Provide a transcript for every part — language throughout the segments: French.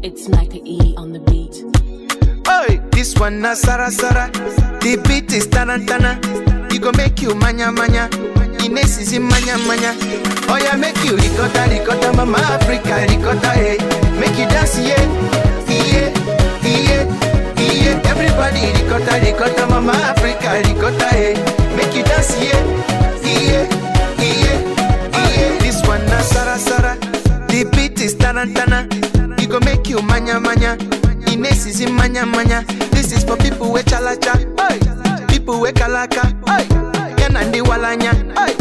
It's Micah E on the beat. Oi, this one na Sara Sara. The beat is tarantana. It go make you manya manya. Ines is in manya manya. Oh yeah, make you ricotta ricotta, mama Africa ricotta, hey. Make you dance, yeah, yeah, yeah, yeah. Everybody ricotta ricotta, mama Africa ricotta, hey. Make you dance, yeah, yeah, yeah, yeah. This one na Sara Sara. The beat is tarantana. It go make you manya manya. Ines is in manya manya. This is for people with chalacha, oi. People with kalaka, oi. Yeah, nandi walanya, oi.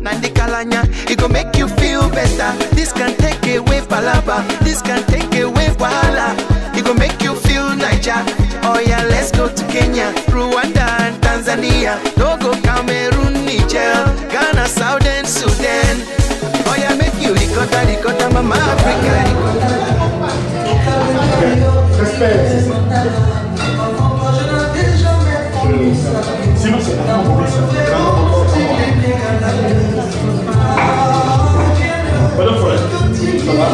Nandi kalanya. It go make you feel better. This can take away palaba. This can take away wahala. It go make you feel Niger. Oh yeah, let's go to Kenya, Rwanda and Tanzania, Togo, Cameroon, Niger, Ghana, Southern Sudan. Oh yeah, make you ricotta ricotta, mama Africa ricotta. Respect. Sinon, c'est vraiment pour ça. Pas de problème. Ça va?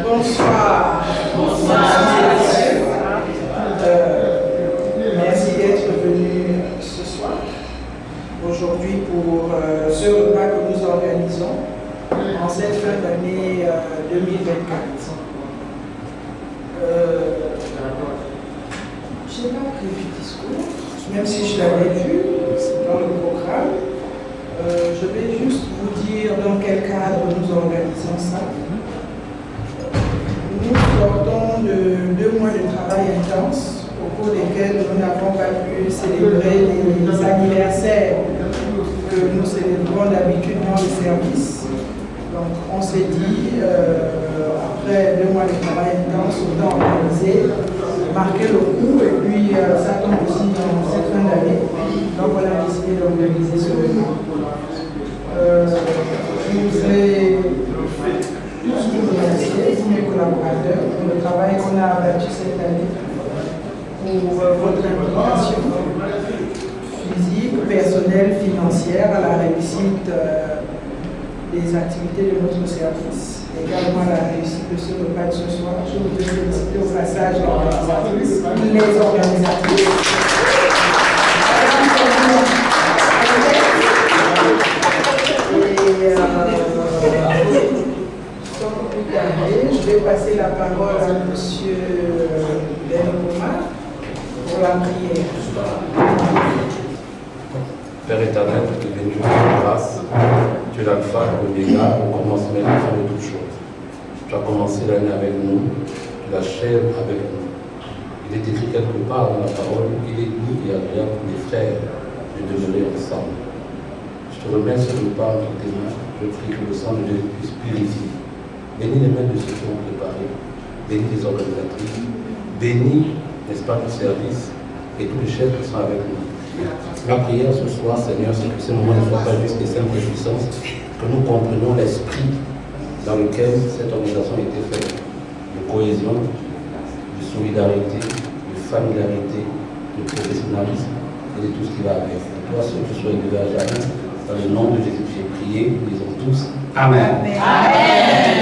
Bonsoir. Merci d'être venu ce soir, aujourd'hui pour ce repas que nous organisons en cette fin d'année 2024. Je n'ai pas prévu de discours, même si je l'avais vu dans le programme. Je vais juste vous dire dans quel cadre nous organisons ça. Nous sortons de 2 mois de travail intense au cours desquels nous n'avons pas pu célébrer les anniversaires que nous célébrons d'habitude dans le service. Donc on s'est dit, après 2 mois de travail intense, autant organiser, marquer le coup, et puis ça tombe aussi dans cette fin d'année. Donc on a décidé d'organiser ce repas. Je voudrais tous vous remercier, tous mes collaborateurs, pour le travail qu'on a abattu cette année, pour votre implication physique, personnelle, financière à la réussite des activités de notre service. Également à la réussite de ce repas de ce soir. Je voudrais féliciter au passage les organisatrices. Sans plus tarder, je vais passer la parole à M. Ben Omar pour la prière. Père éternel, tu es venu de grâce, tu es l'alpha et l'oméga, au commencement et la fin de toutes choses. Tu as commencé l'année avec nous, tu l'achèves avec nous. Il est écrit quelque part dans la parole, il est doux et agréable pour les frères de demeurer ensemble. Je te remets ce repas entre tes mains. Je prie que le sang de Jésus puisse purifier. Bénis les mains de ceux qui ont préparé. Bénis les organisatrices. Bénis, n'est-ce pas, le service et tous les chefs qui sont avec nous. Ma prière ce soir, Seigneur, c'est que ce moment ne soit pas juste des simples puissances, que nous comprenions l'esprit dans lequel cette organisation a été faite, de cohésion, de solidarité, de familiarité, de professionnalisme et de tout ce qui va avec. Et toi, ceux qui soient élevés à jamais, dans le nom de Jésus, j'ai prié, nous disons tous Amen. Amen.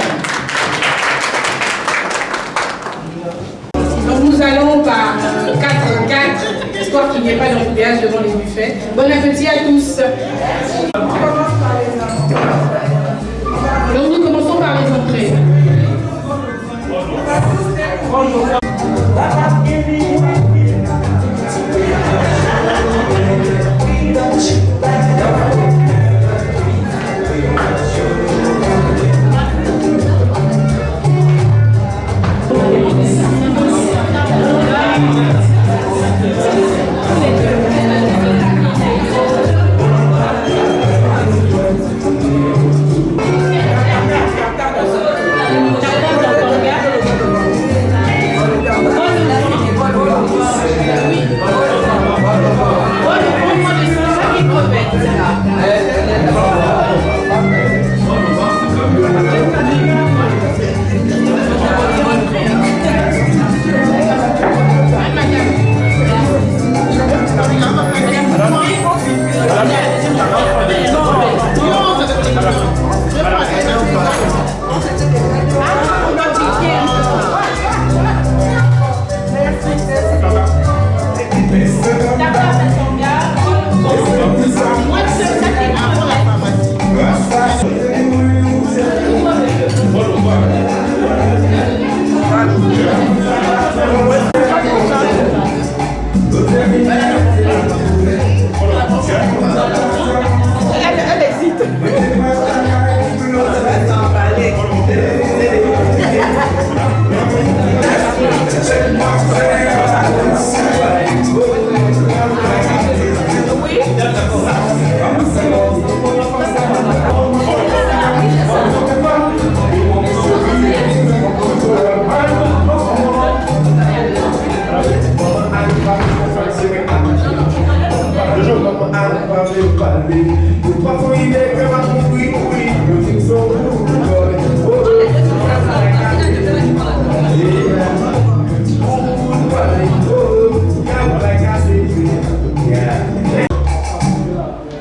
Donc nous allons par 4-4, histoire qu'il n'y ait pas d'embouteillage devant les buffets. Bon appétit à tous. Donc nous commençons par les entrées.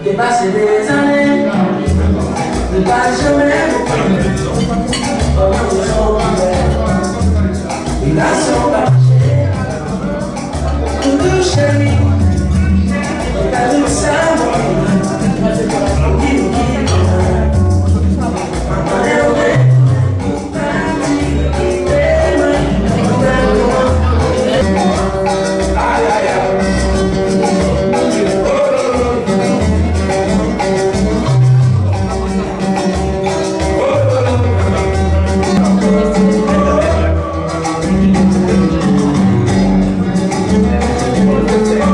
Dépasser les années, ne pas jamais il a son marché, tout le chéri, regarde ça, Thank you.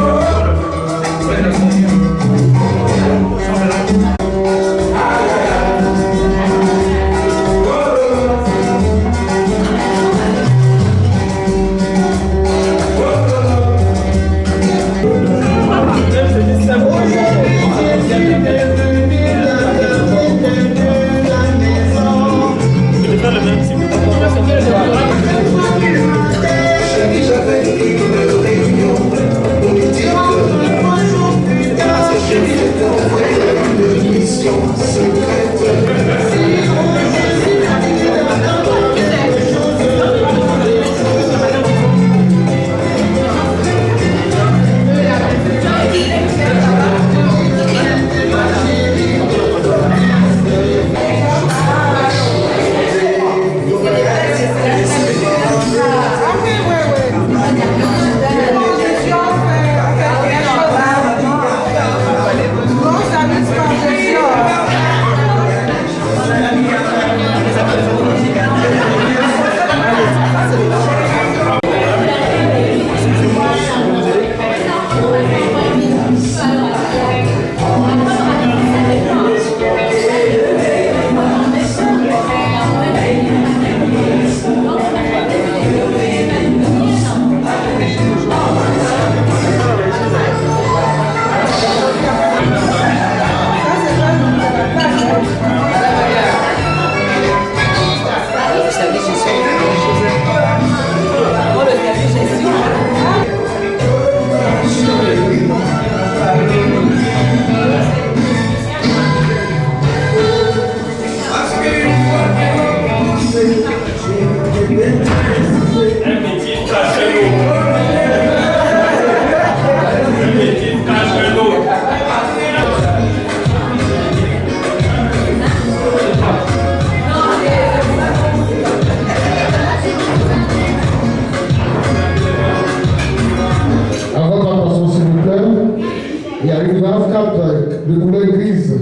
grave 4 de couleur grise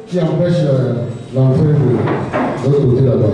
qui empêche l'entrée de l'autre côté là-bas.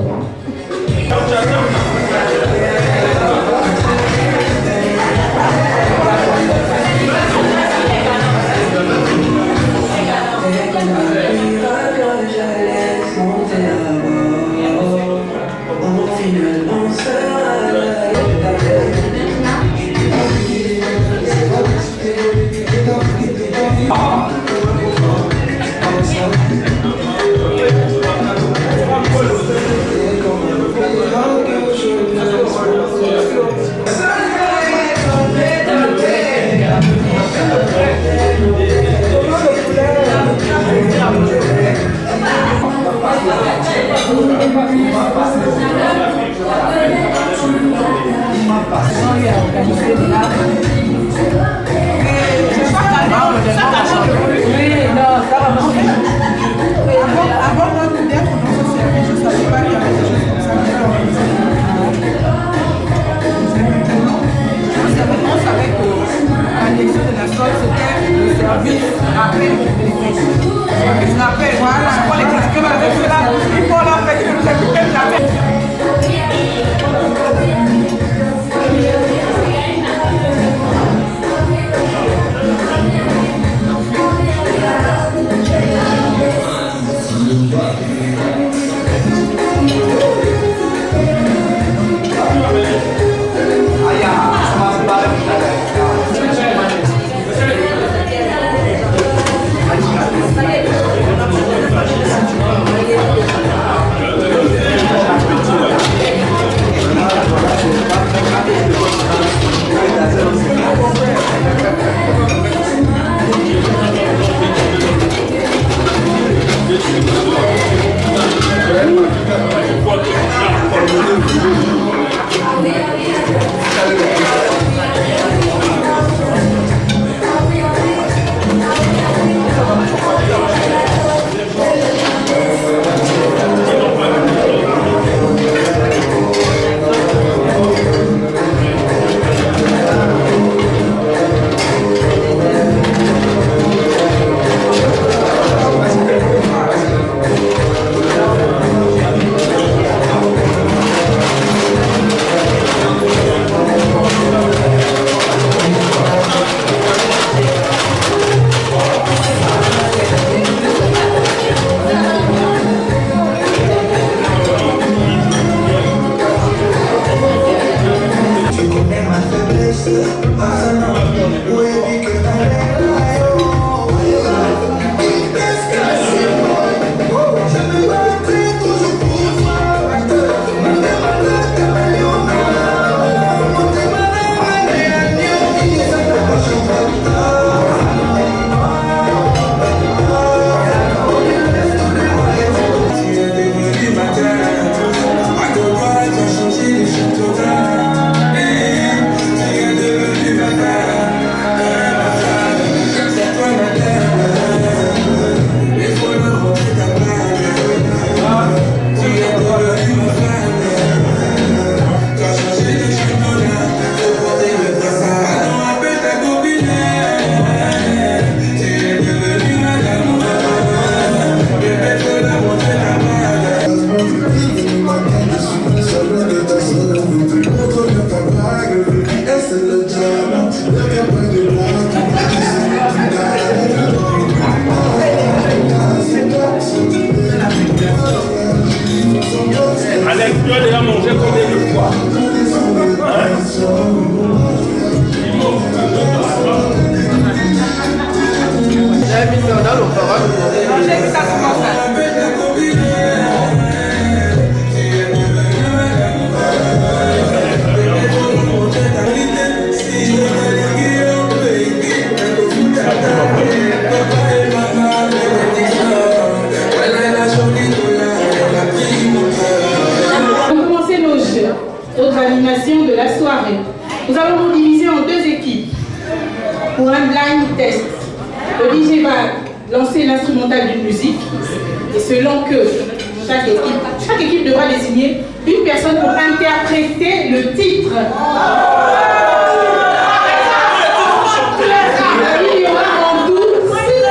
De la soirée. Nous allons nous diviser en 2 équipes pour un blind test. Le DJ va lancer l'instrumental d'une musique et selon que chaque équipe devra désigner une personne pour interpréter le titre. Il y aura en tout 6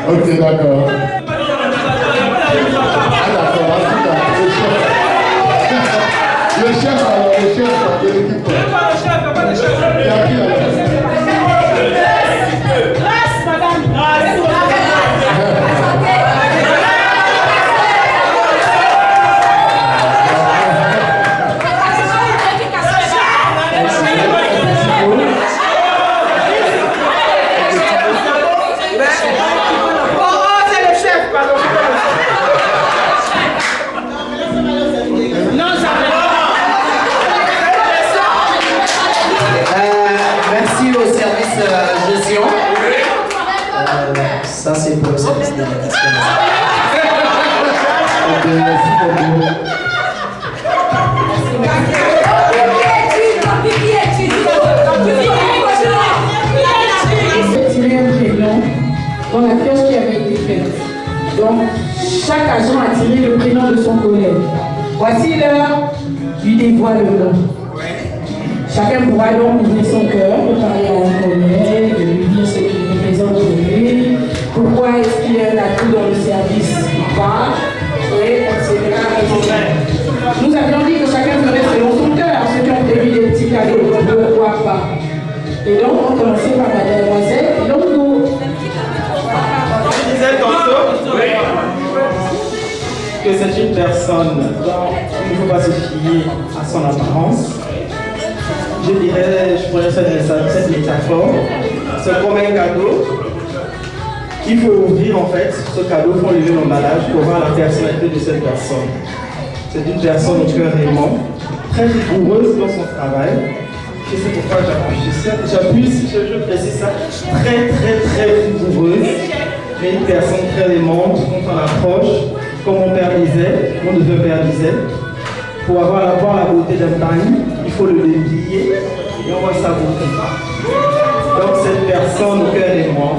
Ok, d'accord. Le chef alors, le chef de l'équipe. Il y a qui alors? Grâce, madame. Oh, c'est le chef, pardon. Non, ça Merci au service gestion. Ça, c'est pour le service de l'éducation. Ok, merci beaucoup. Tirer un prénom dans la pièce qui avait été faite. Donc, chaque agent a tiré le prénom de son collègue. Voici l'heure du dévoilement. Chacun pourra donc ouvrir son cœur, de parler à un collègue, de lui dire ce qu'il représente pour lui, pourquoi est-ce qu'il y a un atout dans le service ou pas, et etc. Nous avions dit que chacun ferait selon son cœur, ceux qui ont prévu des petits cadeaux, pourquoi pas. Et donc, on commençait par la demoiselle, et donc nous. Je disais tantôt que c'est une personne dont il ne faut pas se fier à son apparence. Je dirais, je pourrais faire cette métaphore, c'est comme un cadeau. Il faut ouvrir en fait ce cadeau, il faut lever l'emballage pour voir la personnalité de cette personne. C'est une personne au cœur aimant, très rigoureuse dans son travail. Je sais pourquoi je précise ça, très rigoureuse, mais une personne très aimante. Quand on approche, comme mon père disait, mon neveu père disait, pour avoir la beauté d'un pagne, il faut le débiller et on voit sa beauté. Donc cette personne au cœur aimant,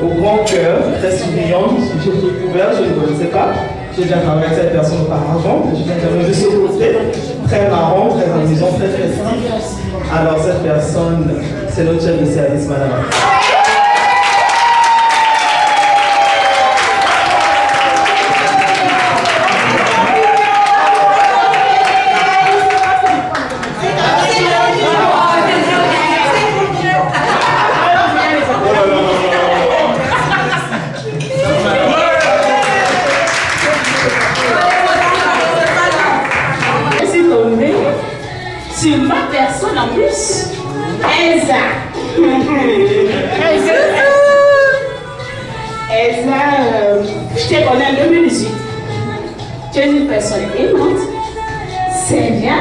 au grand cœur, très souriante, j'ai découvert, je ne connaissais pas. J'ai déjà travaillé avec cette personne auparavant, je viens de ce côté, très marrant, très amusant, très festif. Alors cette personne, c'est notre chef de service, madame. Sur ma personne en plus, Elsa. Elsa, je te connais en 2018. Tu es une personne aimante, c'est bien.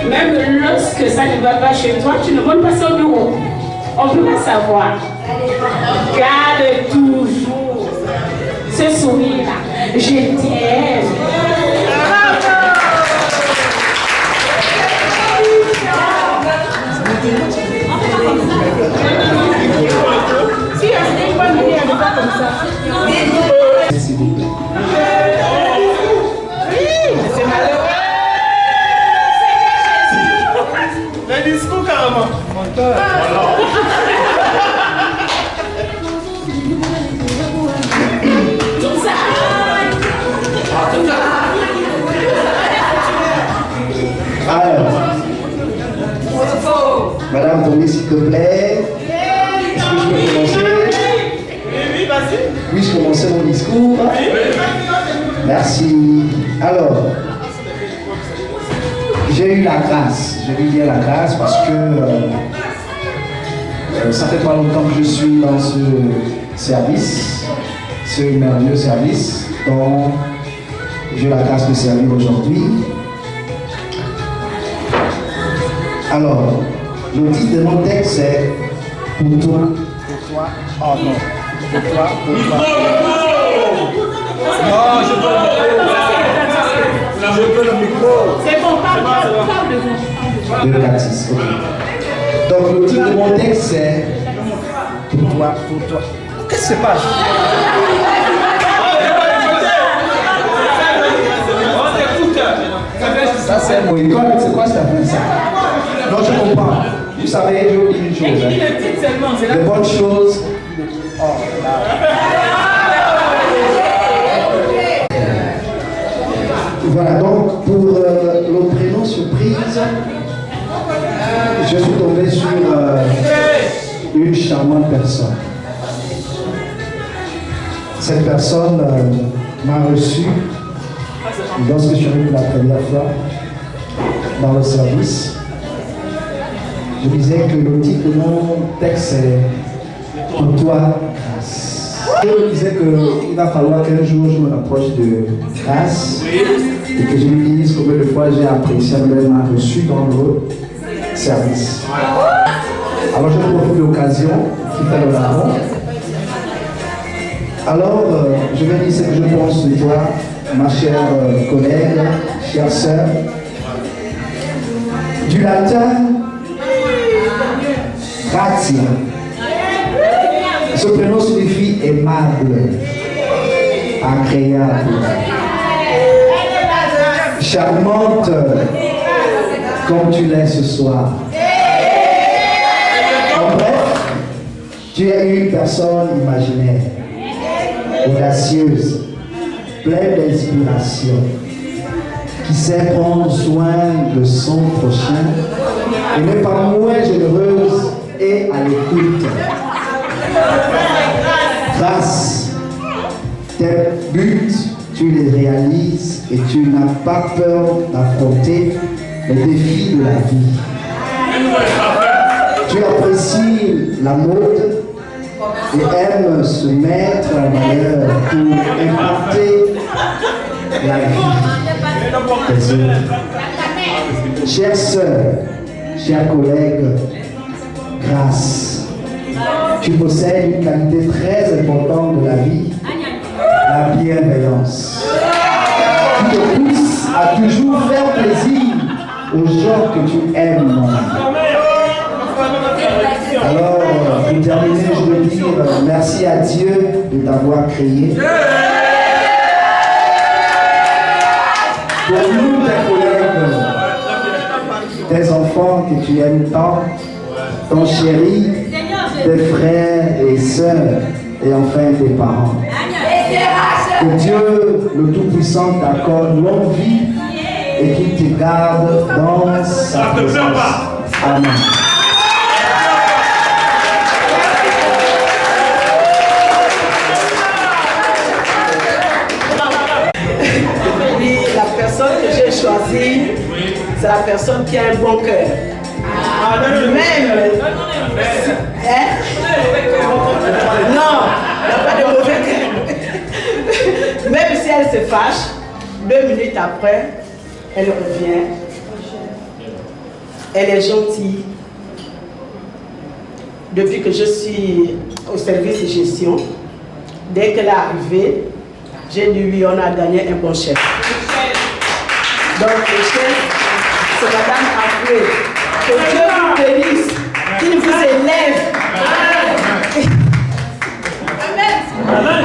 Même lorsque ça ne va pas chez toi, tu ne montes pas ça au bureau. On ne peut pas savoir. Garde toujours ce sourire-là. Je t'aime. Si on une bonne idée, on ne va pas comme ça. S'il vous plaît. Oui, c'est malheureux. Le discours carrément. Alors, Madame Tomé, s'il te plaît, est-ce que je peux commencer? Oui, vas-y. Puis-je commencer mon discours? Merci. Alors, j'ai eu la grâce, je vais dire la grâce parce que ça fait pas longtemps que je suis dans ce service, ce merveilleux service dont j'ai la grâce de servir aujourd'hui. Alors, le titre de mon texte c'est pour toi, oh non, pour toi, Non, je veux le micro. C'est bon, parle de vous. de Baptiste. Okay. Donc le titre de mon texte c'est pour toi, pour toi. Qu'est-ce qui se passe? Ça c'est mon école, c'est quoi cette affaire ça? Non, je comprends. Vous savez, je vous dis une chose. Le titre seulement, c'est là. Les bonnes choses. Oh là. Voilà, donc pour le prénom surprise, je suis tombé sur une charmante personne. Cette personne m'a reçu lorsque je suis venu la première fois dans le service. Je disais que le titre de mon texte est Pour toi, grâce. Je me disais qu'il va falloir qu'un jour je me rapproche de grâce et que je lui dise combien de fois j'ai apprécié elle m'a reçu dans le service. Alors je profite de l'occasion qui fait le larron. Alors je vais dire ce que je pense de toi, ma chère collègue, chère sœur. Du latin, gratia. Ce prénom signifie aimable, agréable, charmante, comme tu l'es ce soir. En bref, tu es une personne imaginaire, audacieuse, pleine d'inspiration, qui sait prendre soin de son prochain et n'est pas moins généreuse et à l'écoute. Grâce, tes buts, tu les réalises et tu n'as pas peur d'affronter les défis de la vie. Tu apprécies la mode et aimes se mettre en valeur pour impacter la vie des autres. Chère sœur, chers collègues, grâce. Tu possèdes une qualité très importante de la vie, la bienveillance. Tu te pousses à toujours faire plaisir aux gens que tu aimes. Alors, pour terminer, je veux dire merci à Dieu de t'avoir créé. Pour nous, tes collègues, tes enfants que tu aimes tant, ton chéri, tes frères et sœurs, et enfin tes parents. Que Dieu, le Tout-Puissant, t'accorde longue vie et qu'il te garde dans sa présence. Amen. La personne que j'ai choisie, c'est la personne qui a un bon cœur. Même, hein? Non, il n'y a pas de mauvais cœur. Même si elle se fâche, 2 minutes après, elle revient. Elle est gentille. Depuis que je suis au service de gestion, dès qu'elle est arrivée, j'ai dit oui, on a gagné un bon chef. Donc le chef, c'est Madame Afoué. Que Dieu vous bénisse, qu'il vous élève. Amen. Amen.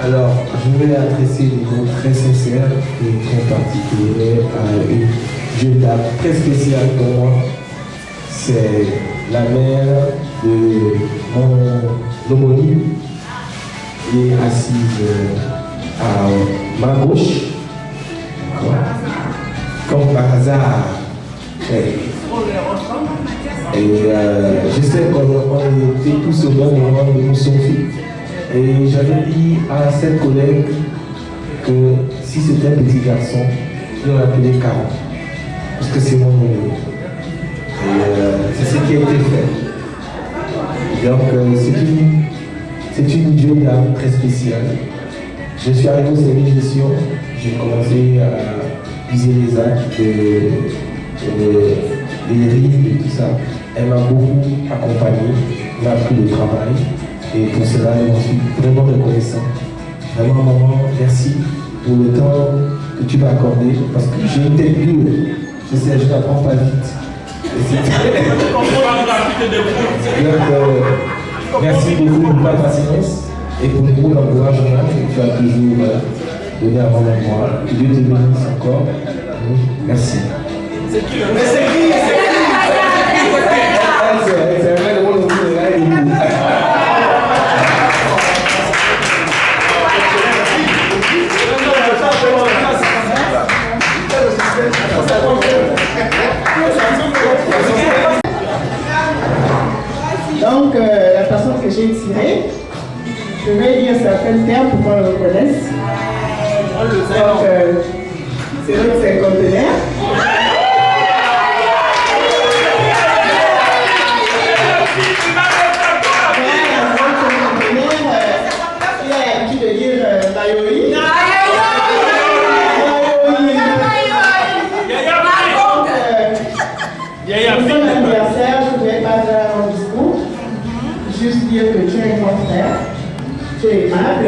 Alors, je vais adresser des mots très sincères et très particuliers à une jeune dame très spéciale pour moi. C'est la mère de mon homonyme qui est assise à ma gauche. Comme par hasard. Et je sais qu'on était tous au même moment de nous sauver. Et j'avais dit à cette collègue que si c'était un petit garçon, je l'appelais Caro. Parce que c'est mon nom. Et c'est ce qui a été fait. Donc c'est une jeune dame très spéciale. Je suis arrivé au service de gestion, j'ai commencé à viser les actes, les rives et tout ça. Elle m'a beaucoup accompagné, m'a appris le travail. Et pour cela, je suis vraiment reconnaissant. Vraiment, maman, merci pour le temps que tu m'as accordé. Parce que j'ai une tête dure. Je sais, je n'apprends pas vite. Donc, merci beaucoup pour ta patience. et pour nous l'encouragement que tu as toujours donné avant moi. Que Dieu te bénisse encore. Merci. C'est qui? Donc, la façon que j'ai tirée, je vais dire certains termes pour qu'on le reconnaisse. Donc, c'est notre 51. Il a l'habitude de dire Mayori. Pour son anniversaire, je ne vais pas faire mon discours. Juste dire que tu es un bon frère, tu es aimable,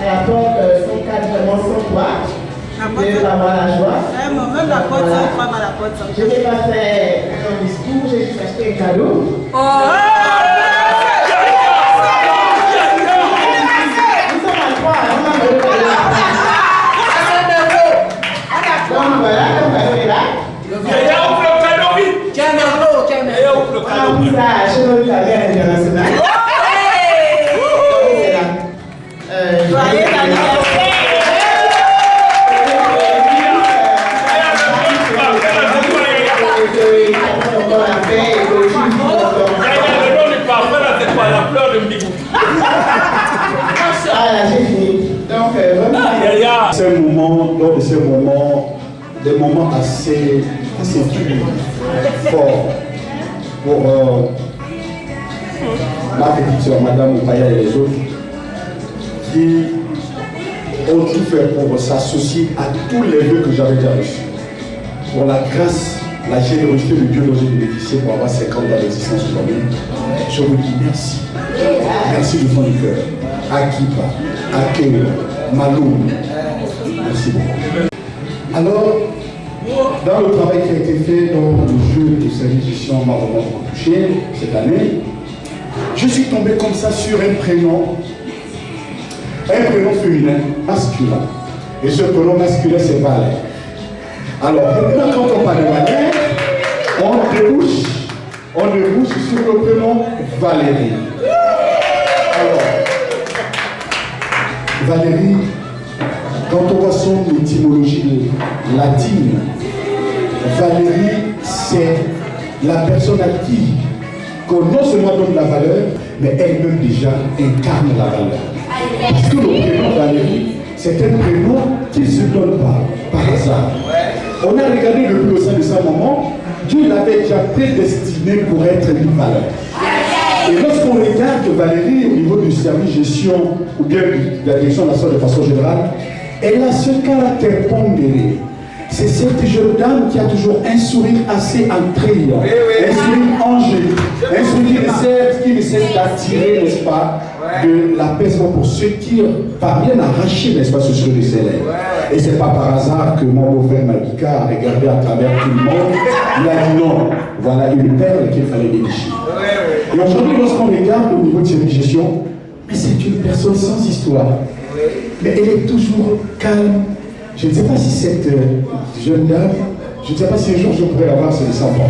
elle apporte son cadre vraiment sans toi, de avoir la joie. Même la porte, ça pas mal la porte. Je n'ai pas fait un discours, j'ai juste acheté un cadeau. Nous sommes à 3, on a le cadeau. Donc voilà, le cadeau est là. On vous a acheté notre carrière internationale. Joyeux anniversaire! Ces moments, lors de ces moments, des moments assez forts pour ma petite soeur, Madame Oupaya et les autres, qui ont tout fait pour s'associer à tous les vœux que j'avais déjà reçus. Pour la grâce, la générosité de Dieu dont j'ai bénéficié pour avoir 50 ans d'existence aujourd'hui, je vous dis merci. Merci du fond du cœur. Akiba, Akeo, Maloum, merci beaucoup. Alors, dans le travail qui a été fait dans le jeu de service gestion m'a vraiment touché cette année, je suis tombé comme ça sur un prénom féminin, masculin. Et ce prénom masculin, c'est Valère. Alors, maintenant, quand on parle de Valère, on débouche sur le prénom Valérie. Alors, Valérie, quand on voit son étymologie latine, Valérie, c'est la personne à qui qu'on non seulement donne la valeur, mais elle-même déjà incarne la valeur. Parce que le prénom Valérie, c'est un prénom qui ne se donne pas par hasard. On a regardé depuis le sein de sa maman, Dieu l'avait déjà prédestiné pour être une valeur. Et lorsqu'on regarde Valérie au niveau du service gestion ou bien de la direction nationale de façon générale, elle a ce caractère pondéré. C'est cette jeune dame qui a toujours un sourire assez attrayant, un sourire angélique, un sourire qui ne cesse d'attirer, n'est-ce pas, de l'apaisement pour ceux qui parviennent à arracher, n'est-ce pas, ce sourire de ses lèvres. Et c'est pas par hasard que mon beau-frère Malika a regardé à travers tout le monde, il a dit non, voilà une perle qu'il fallait dénicher. Et aujourd'hui, lorsqu'on regarde au niveau de cette gestion, mais c'est une personne sans histoire. Mais elle est toujours calme. Je ne sais pas si cette jeune dame, je ne sais pas si un jour je pourrais avoir ce descendant.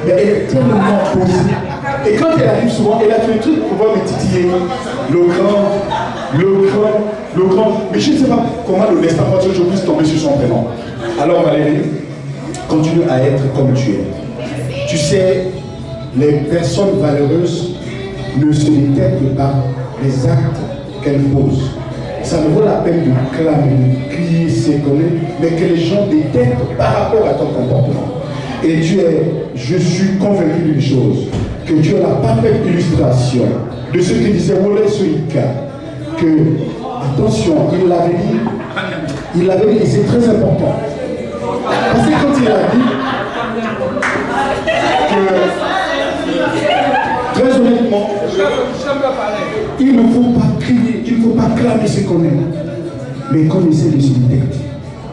Mais elle est tellement posée. Et quand elle arrive souvent, elle a fait un truc pour pouvoir me titiller. Le grand. Mais je ne sais pas comment le destin va je puisse tomber sur son prénom. Alors Valérie, continue à être comme tu es. Tu sais, les personnes valeureuses ne se détectent par les actes qu'elles posent. Ça ne vaut la peine de clamer, de crier, s'éconner, mais que les gens détectent par rapport à ton comportement. Et je suis convaincu d'une chose, que Dieu est la parfaite illustration de ce que disait Wole Soyinka, que, attention, il l'avait dit, et c'est très important. Parce que quand il a dit que, très honnêtement, il ne faut pas crier, il ne faut pas clamer ce qu'on aime, mais qu'on essaie de se détecter.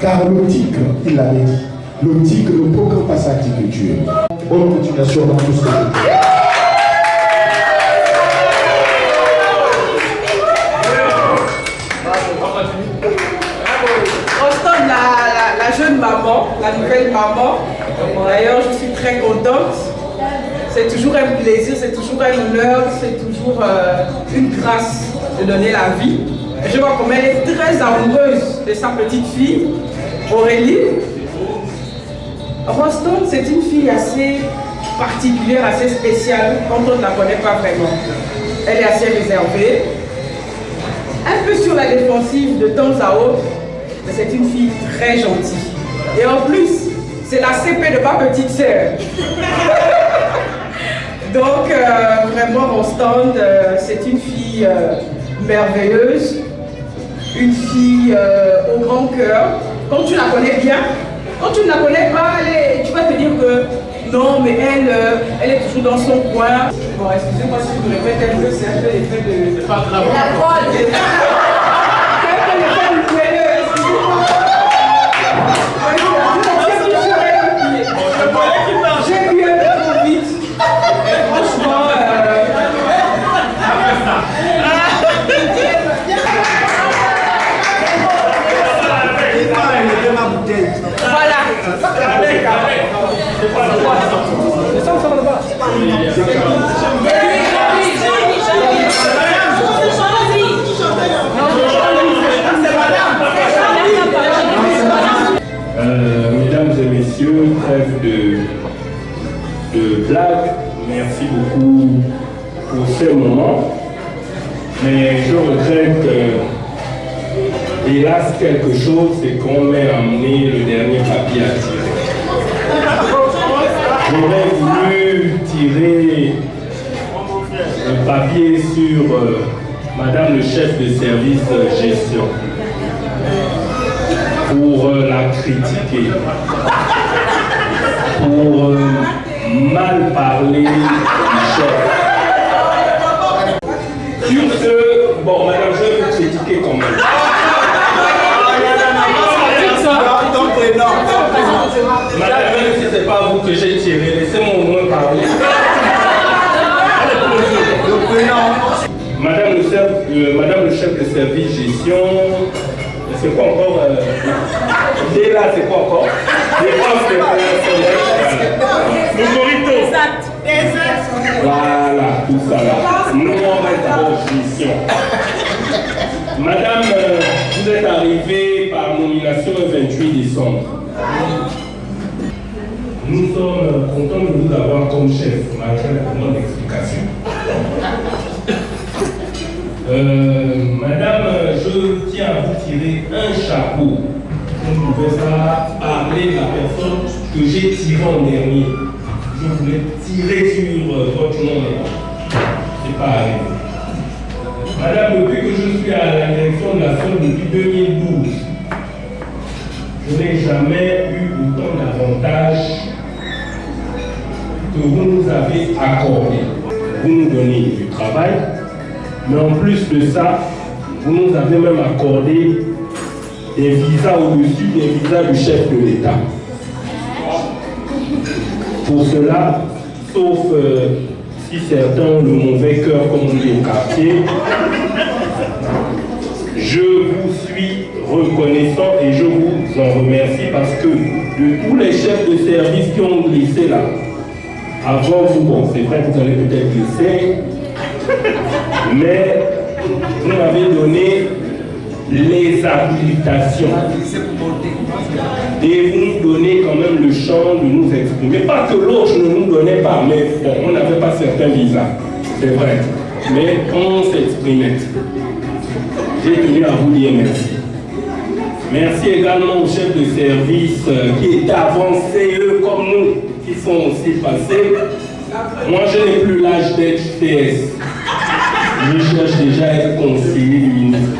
Car le tigre, il l'avait dit, le tigre ne peut pas s'activer que tu es. Bonne continuation dans tout ce que tu fais. nouvelle maman. D'ailleurs, je suis très contente. C'est toujours un plaisir, c'est toujours un honneur, c'est toujours une grâce de donner la vie. Et je vois comme elle est très amoureuse de sa petite fille, Aurélie. Roston, c'est une fille assez particulière, assez spéciale, quand on ne la connaît pas vraiment. Elle est assez réservée, un peu sur la défensive de temps à autre, mais c'est une fille très gentille. Et en plus, c'est la CP de ma petite sœur. Donc, vraiment, Roston, c'est une fille merveilleuse, une fille au grand cœur. Quand tu la connais bien, quand tu ne la connais pas, tu vas te dire que non, mais elle est toujours dans son coin. Bon, excusez-moi si je me répète un peu, c'est un peu l'effet de... C'est pas grave. La drôle. C'est un peu l'effet du poêleux, excusez-moi. J'ai bu un peu trop vite. Et franchement... Voilà. Mesdames et messieurs, trêve de blagues, merci beaucoup pour ce moment. Mais je regrette hélas quelque chose, c'est qu'on m'ait amené le dernier papier à tirer. J'aurais voulu tirer le papier sur Madame le chef de service gestion pour la critiquer, pour mal parler du chef. Sur ce, bon, madame, je vais vous critiquer quand même. Madame, même si ce n'est pas vous que j'ai tiré, laissez-moi au moins parler. Madame le chef de service gestion, c'est quoi encore dès là, c'est quoi encore? Dépense de personnel. Voilà, tout ça là. Nous, on reste d'abord gestion. Madame, vous êtes arrivée par nomination le 28 décembre. Nous sommes contents de vous avoir comme chef, malgré la demande d'explication. Madame, je tiens à vous tirer un chapeau. Vous ne pouvez pas parler de la personne que j'ai tirée en dernier. Je voulais tirer sur votre nom, mais c'est pas arrivé. Madame, depuis que je suis à la direction de la zone depuis 2012, je n'ai jamais eu autant d'avantages que vous nous avez accordés. Vous nous donnez du travail, mais en plus de ça, vous nous avez même accordé des visas au-dessus des visas du chef de l'État. Pour cela, sauf si certains ont le mauvais cœur, comme on dit au quartier, je vous suis reconnaissant et je vous en remercie parce que de tous les chefs de service qui ont glissé là, avant vous, bon, c'est vrai que vous allez peut-être glisser, mais vous m'avez donné les habilitations et vous nous donnez quand même le champ de nous exprimer. Pas que l'autre ne nous donnait pas, mais bon, on n'avait pas certains visas, c'est vrai, mais on s'exprimait. J'ai tenu à vous dire merci. Merci également aux chefs de service qui étaient avancés, eux comme nous, qui sont aussi passés. Moi, je n'ai plus l'âge d'être CS. Je cherche déjà à être conseiller du ministre.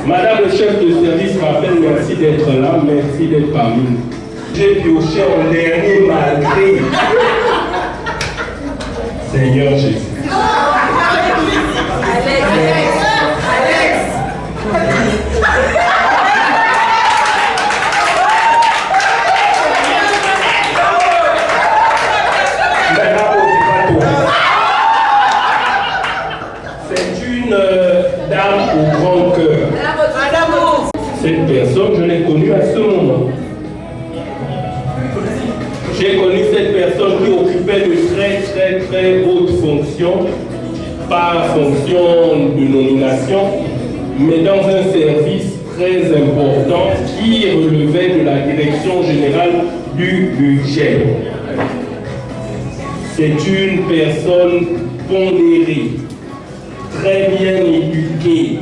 Madame le chef de service m'appelle, merci d'être là, merci d'être parmi nous. J'ai pioché en dernier malgré. Seigneur Jésus. C'est une dame au grand cœur. Cette personne, je l'ai connue à ce moment. J'ai connu cette personne qui occupait de très hautes fonctions, pas fonction de nomination, mais dans un service très important qui relevait de la direction générale du budget. C'est une personne pondérée, très bien éduquée,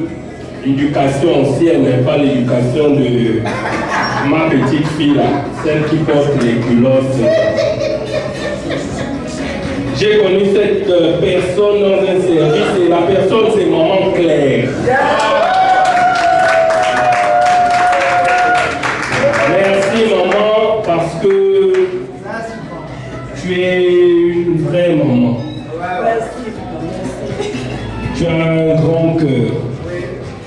l'éducation ancienne, mais pas l'éducation de ma petite fille là, celle qui porte les culottes. J'ai connu cette personne dans un service et la personne c'est Maman Claire. Merci maman parce que tu es une vraie maman. Tu as un grand cœur.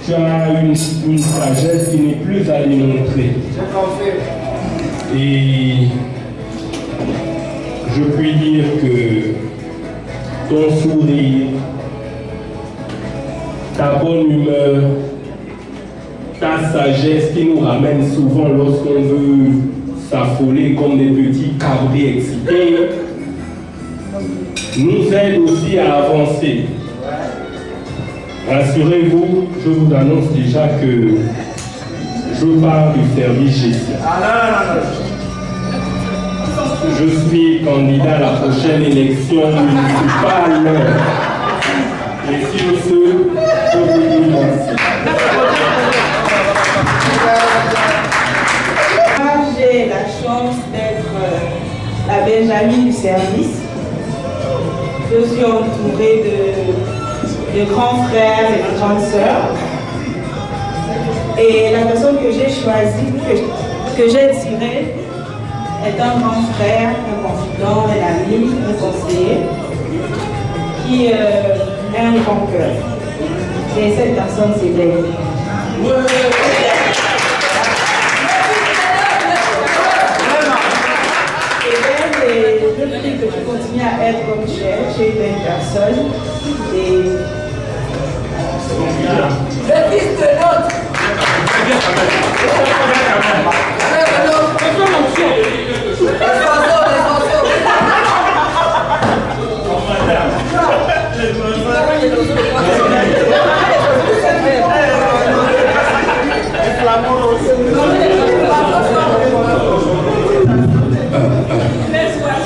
Tu as une sagesse qui n'est plus à démontrer. Et je puis dire que ton sourire, ta bonne humeur, ta sagesse qui nous ramène souvent lorsqu'on veut s'affoler comme des petits cabrés excités, nous aide aussi à avancer. Rassurez-vous, je vous annonce déjà que je pars du service GCA. Je suis candidat à la prochaine élection municipale. Et sur ce, je vous dis merci. J'ai la chance d'être la Benjamin du service. Je suis entourée de grands frères et de grandes sœurs. Et la personne que j'ai choisie, que j'ai tirée, est un grand frère, un confident, un ami, un conseiller, qui a un grand cœur. Et cette personne, c'est Benny. Je prie que tu continues à être comme tu es, chez une personne. Et le fils de l'autre.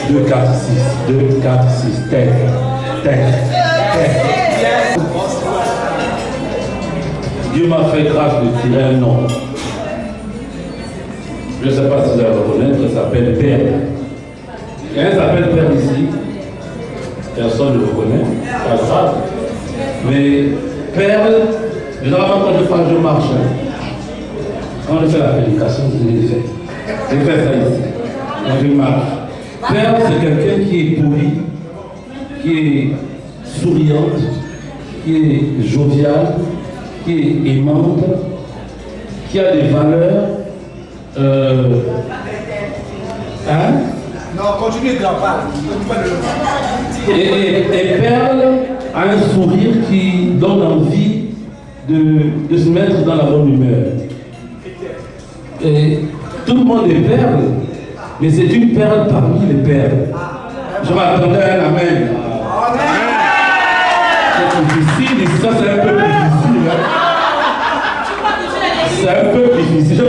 Deux, 4, 6, 2, 4, 6, tête. Dieu m'a fait grâce de tirer un nom. Je ne sais pas si vous allez reconnaître, ça s'appelle Père. Quelqu'un s'appelle Père ici. Personne ne le reconnaît. Pas grave. Mais Père, généralement quand je marche. Quand je fais la prédication, je l'ai fait. J'ai fait ça ici. Quand je marche. Père, c'est quelqu'un qui est poli, qui est souriante, qui est jovial, qui est aimante, qui a des valeurs. Non, continue de parler. Et Perle a un sourire qui donne envie de se mettre dans la bonne humeur. Et tout le monde est Perle. Mais c'est une perle parmi les perles. Je m'attendais à un amen. C'est difficile, ça c'est un peu difficile. C'est un peu difficile.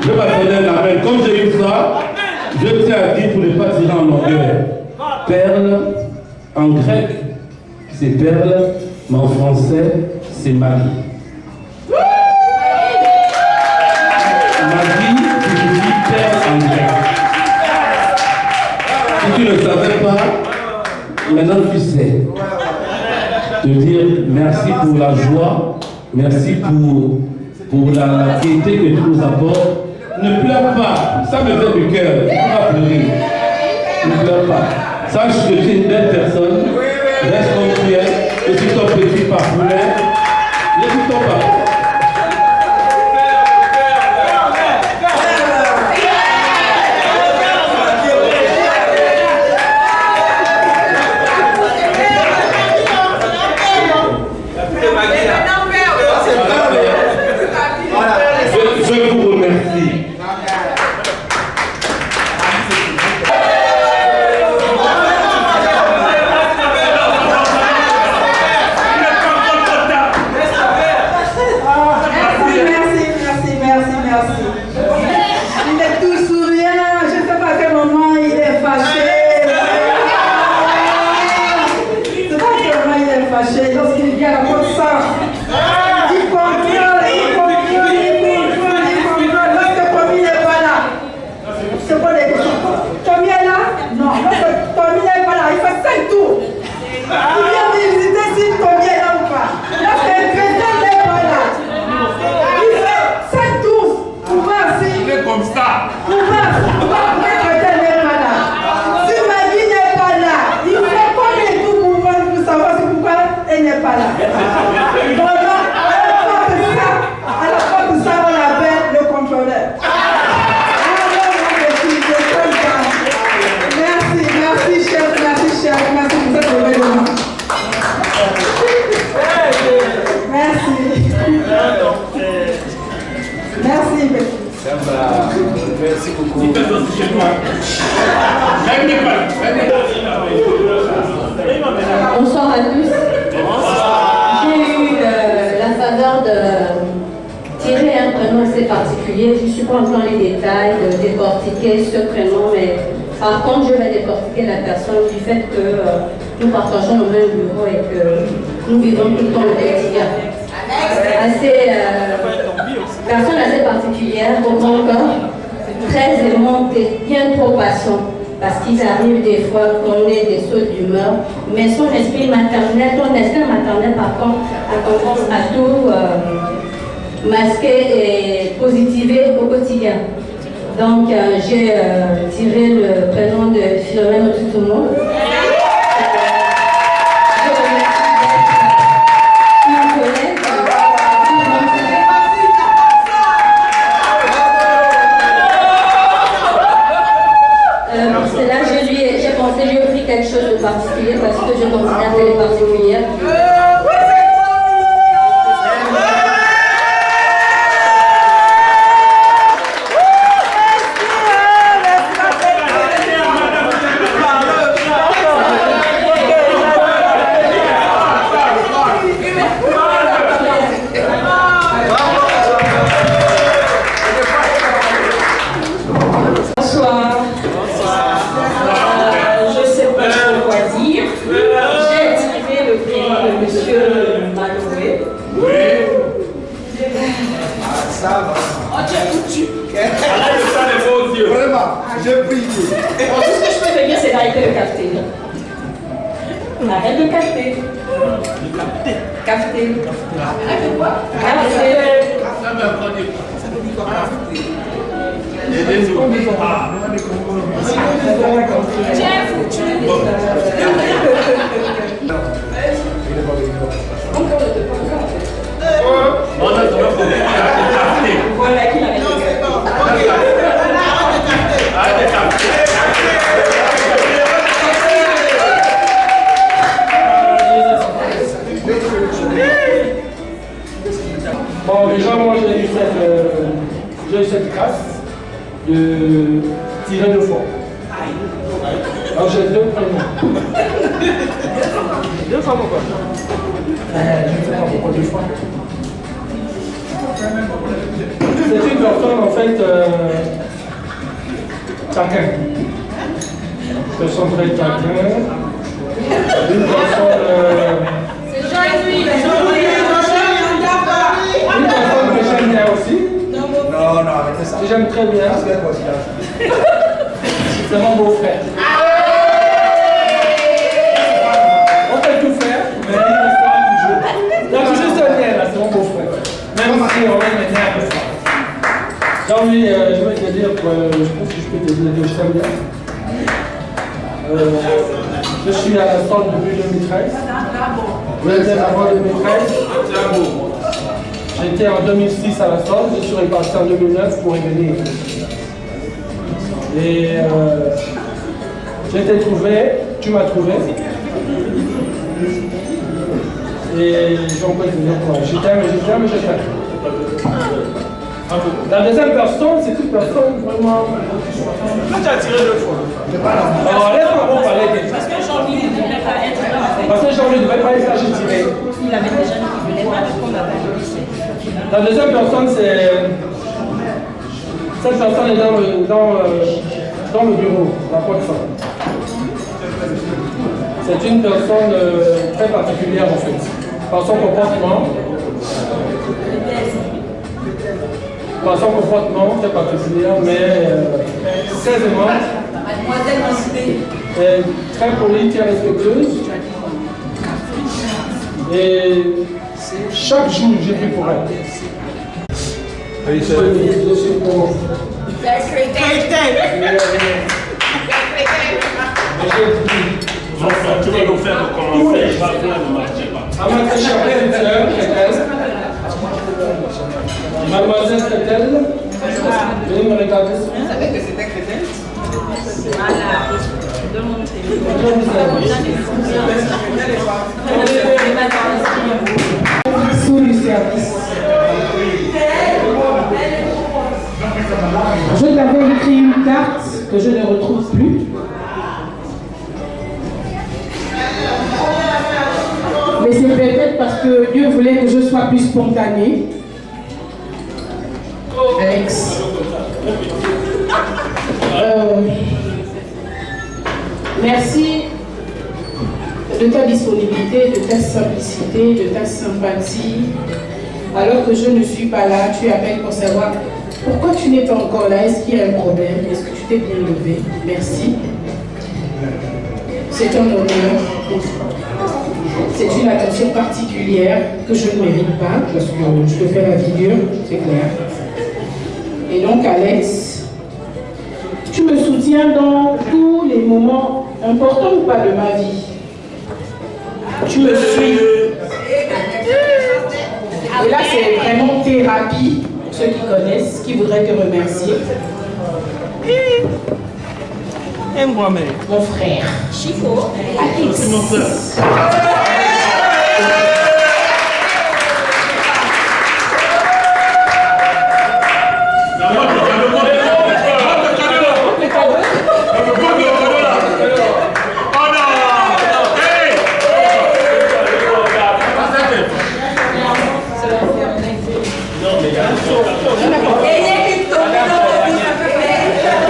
Je m'attendais à un amen. Comme j'ai eu ça, je tiens à dire pour ne pas tirer en longueur. Perle, en grec, c'est perle, mais en français, c'est Marie. Marie, c'est une perle en grec. Si tu ne le savais pas, maintenant tu sais. Te dire merci pour la joie, merci pour la gaieté que tu nous apportes. Ne pleure pas, ça me fait du cœur, tu vas pleurer. Ne pleure pas. Sache que tu es une belle personne, reste comme tu es, je suis ton petit parfumeur, je suis ton parfumeur. Je vous remercie. Bonsoir à tous. J'ai eu la faveur de tirer un prénom assez particulier. Je ne suis pas entrée dans les détails, de décortiquer ce prénom, mais par contre, je vais décortiquer la personne du fait que nous partageons le même bureau et que nous vivons tout le temps le quotidien. Personne assez particulière, au grand cœur, très aimante et bien trop patient. Parce qu'il arrive des fois qu'on ait des sauts d'humeur, mais son esprit maternel, ton instinct maternel par contre, a tendance à tout masquer et positiver au quotidien. Donc j'ai tiré le prénom de Philomène Otutumo. Quelque chose de particulier parce que je considère qu'elle est particulière. Arrête de capter. Capter. Arrête de quoi? Voilà qui l'arrête de capter. Bon, déjà, moi, j'ai eu cette grâce de tirer le fond. Alors, j'ai deux prénoms. Deux fois pourquoi? Je ne sais pas pourquoi deux fois. C'est une personne, en fait, taquin. Une personne très taquin. Une personne... C'est Jean-Louis. Une personne que j'aime bien aussi. Non, arrêtez ça. Que j'aime très bien. C'est mon beau-frère. On peut tout faire, mais il restera toujours. Il y a toujours ce lien là, c'est mon beau-frère. Même si on est maintenant un peu fort. Jean-Louis, je vais te dire, je pense que je peux te dire que je t'aime bien. Je suis à la salle depuis 2013. J'étais avant 2013. J'étais en 2006 à la salle, je suis reparti en 2009 pour revenir. Et j'ai été trouvé, tu m'as trouvé. Et j'en peux te dire quoi. Je t'aime, je t'aime. La deuxième personne, c'est une personne vraiment... Là, tu as tiré deux fois. Alors, laisse-moi parler. Parce que Jean-Louis ne devait pas être là. Parce que Jean-Louis ne devait pas être là, j'ai tiré. Il avait déjà dit qu'il ne venait pas, donc on n'a pas réussi. La deuxième personne, c'est... Cette personne est dans le bureau, la porte. C'est une personne très particulière, en fait. Par son comportement. Par son comportement très particulier, mais très aimante. Très polie, très respectueuse. Et chaque jour, j'ai pris pour elle. Je suis pour... Tu vas nous faire commencer. À ma chère sœur, Mademoiselle Crétel, venez me regarder. Vous savez que c'était Crétel? Voilà. Sous le service. Je t'avais écrit une carte que je ne retrouve plus. Mais c'est peut-être parce que Dieu voulait que je sois plus spontanée. Alex. Merci de ta disponibilité, de ta simplicité, de ta sympathie. Alors que je ne suis pas là, tu appelles pour savoir pourquoi tu n'es pas encore là. Est-ce qu'il y a un problème? Est-ce que tu t'es bien levé? Merci. C'est un honneur. C'est une attention particulière que je ne mérite pas parce que je te fais la figure, c'est clair. Et donc Alex, tu me soutiens dans tous les moments importants ou pas de ma vie. Tu me suis. Et là c'est vraiment thérapie pour ceux qui connaissent, qui voudraient te remercier. Et moi-même. Mon frère. Chico. Alex. C'est mon frère.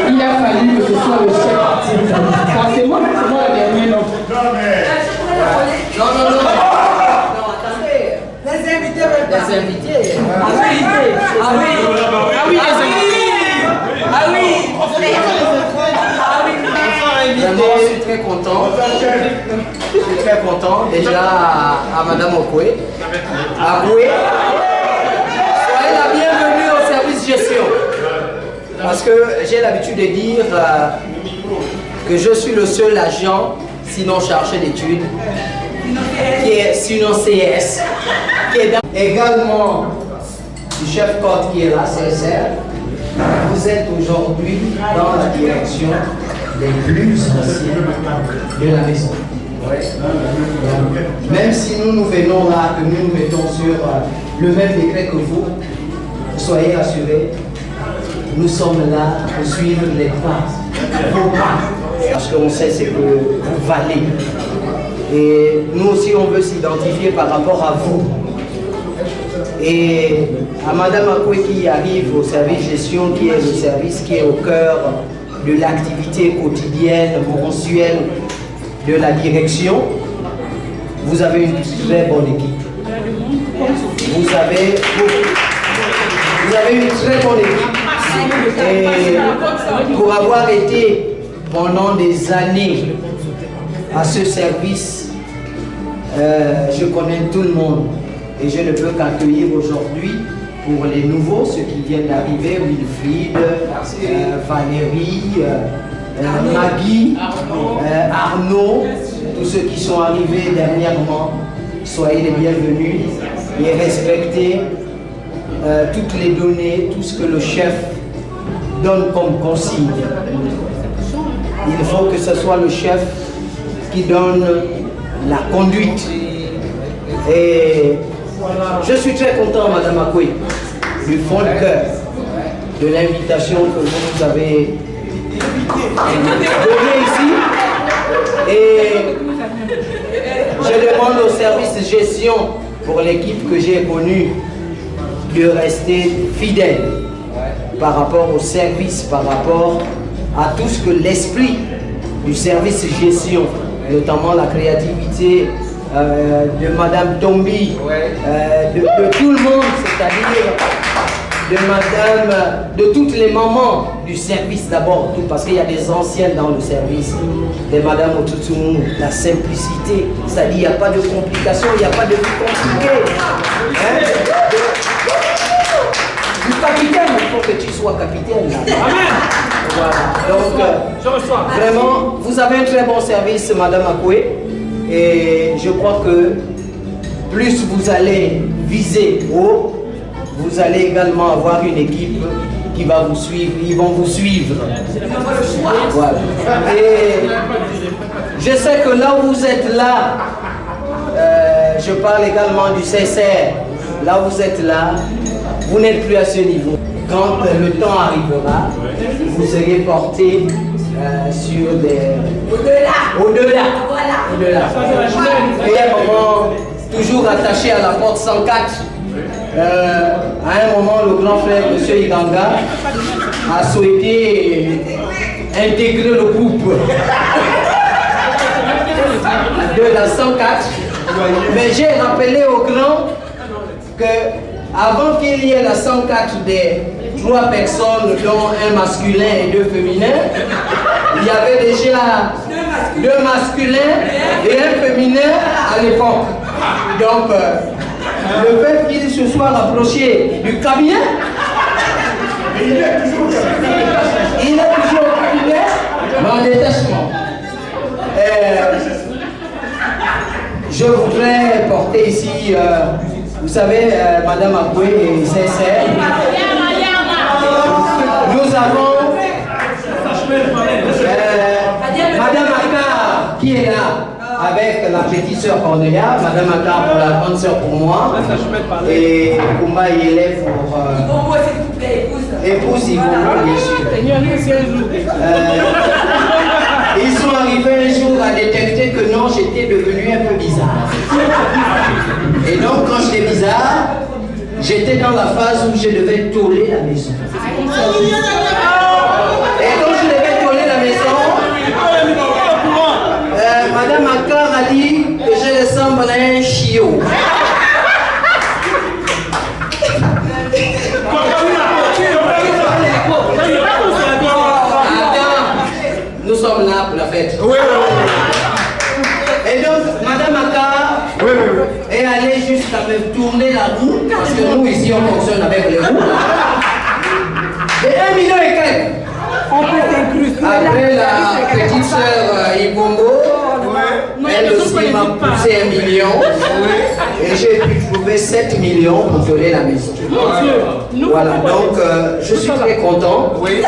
Il a fallu que ce soit le chef. C'est moi le dernier nom. Non, attendez. Les invités. Les invités. Ah oui, Vraiment, je suis très content. Je suis très content déjà à Madame Okwe. Soyez la bienvenue au service gestion. Parce que j'ai l'habitude de dire que je suis le seul agent, sinon chargé d'études, qui est sinon CS, qui est également du chef code qui est là, CSR. Vous êtes aujourd'hui dans la direction des plus anciens de la maison. Ouais. Même si nous venons là, que nous nous mettons sur le même décret que vous, soyez assurés, nous sommes là pour suivre les pas, vos pas, parce qu'on sait ce que vous valez. Et nous aussi, on veut s'identifier par rapport à vous. Et à Madame Akwe qui arrive au service gestion, qui est le service qui est au cœur de l'activité quotidienne, mensuelle de la direction, vous avez une très bonne équipe. Vous avez une très bonne équipe. Et pour avoir été pendant des années à ce service, je connais tout le monde. Et je ne peux qu'accueillir aujourd'hui pour les nouveaux, ceux qui viennent d'arriver, Wilfried, Valérie, Maggie, Arnaud, tous ceux qui sont arrivés dernièrement, soyez les bienvenus et respectez toutes les données, tout ce que le chef donne comme consigne. Il faut que ce soit le chef qui donne la conduite. Et je suis très content, Madame Akwe, du fond de cœur, de l'invitation que vous nous avez donnée ici. Et je demande au service de gestion, pour l'équipe que j'ai connue, de rester fidèle par rapport au service, par rapport à tout ce que l'esprit du service gestion, notamment la créativité, de Madame Tombi, de tout le monde, c'est-à-dire de toutes les mamans du service d'abord, parce qu'il y a des anciennes dans le service, de Madame Otutumu, la simplicité, c'est-à-dire il n'y a pas de complications, il n'y a pas de vie compliquée. Du capitaine, il faut que tu sois capitaine. Amen. Voilà. Donc, vraiment, vous avez un très bon service, Madame Akwe. Et je crois que plus vous allez viser haut, vous allez également avoir une équipe qui va vous suivre, ils vont vous suivre. Voilà. Et je sais que là où vous êtes là, je parle également du CSR, là où vous êtes là, vous n'êtes plus à ce niveau. Quand le temps arrivera, vous serez porté sur des... Au-delà. Et vraiment, toujours attaché à la porte 104. À un moment, le grand frère, M. Iganga, a souhaité intégrer le groupe de la 104. Mais j'ai rappelé au grand que avant qu'il y ait la 104 des 3 personnes, dont un masculin et 2 féminins, il y avait déjà 2 masculins et un féminin à l'époque. Donc, le fait qu'il se soit rapproché du cabinet, il est toujours au cabinet, mais en détachement. Je voudrais porter ici, vous savez, Madame Aboué et sincère. Nous avons Madame Akar qui est là avec la petite sœur Cornelia, Madame Akar pour la grande sœur pour moi, et Kumba Yele pour épouse Yvonne, bien sûr. Ils sont arrivés un jour à détecter que non, j'étais devenu un peu bizarre. Et donc quand j'étais bizarre, j'étais dans la phase où je devais tôler la maison. Et quand je devais tôler la maison, Madame Akar a dit que je ressemble à un chiot. Nous sommes là pour la fête. Oui. Et donc, Madame Akar est allée jusqu'à me tourner la roue, parce que nous ici on fonctionne avec les roues. Et 1 million et quelques. Après la petite sœur Ibongo, elle aussi m'a poussé 1 million. Et j'ai pu trouver 7 millions pour donner la maison. Voilà, donc je suis très content. Et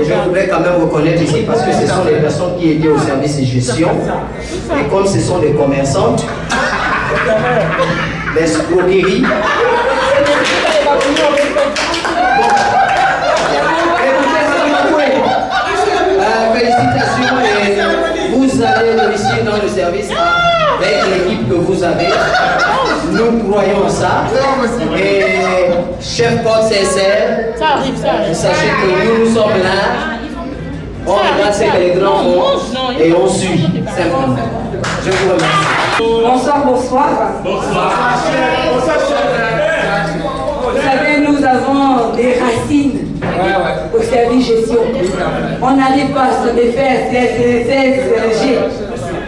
je voudrais quand même reconnaître ici parce que ce sont des personnes qui étaient au service de gestion. Et comme ce sont des commerçantes, l'escroquerie. Félicitations et vous allez réussir dans le service avec l'équipe que vous avez. Nous croyons en ça. Et chef porte sincère, sachez que nous sommes là. On regarde ce que les grands font et on suit simplement. Je vous remercie. Bonsoir, bonsoir. Bonsoir. Vous savez, nous avons des racines au service gestion. On n'arrive pas à se défaire, CSG,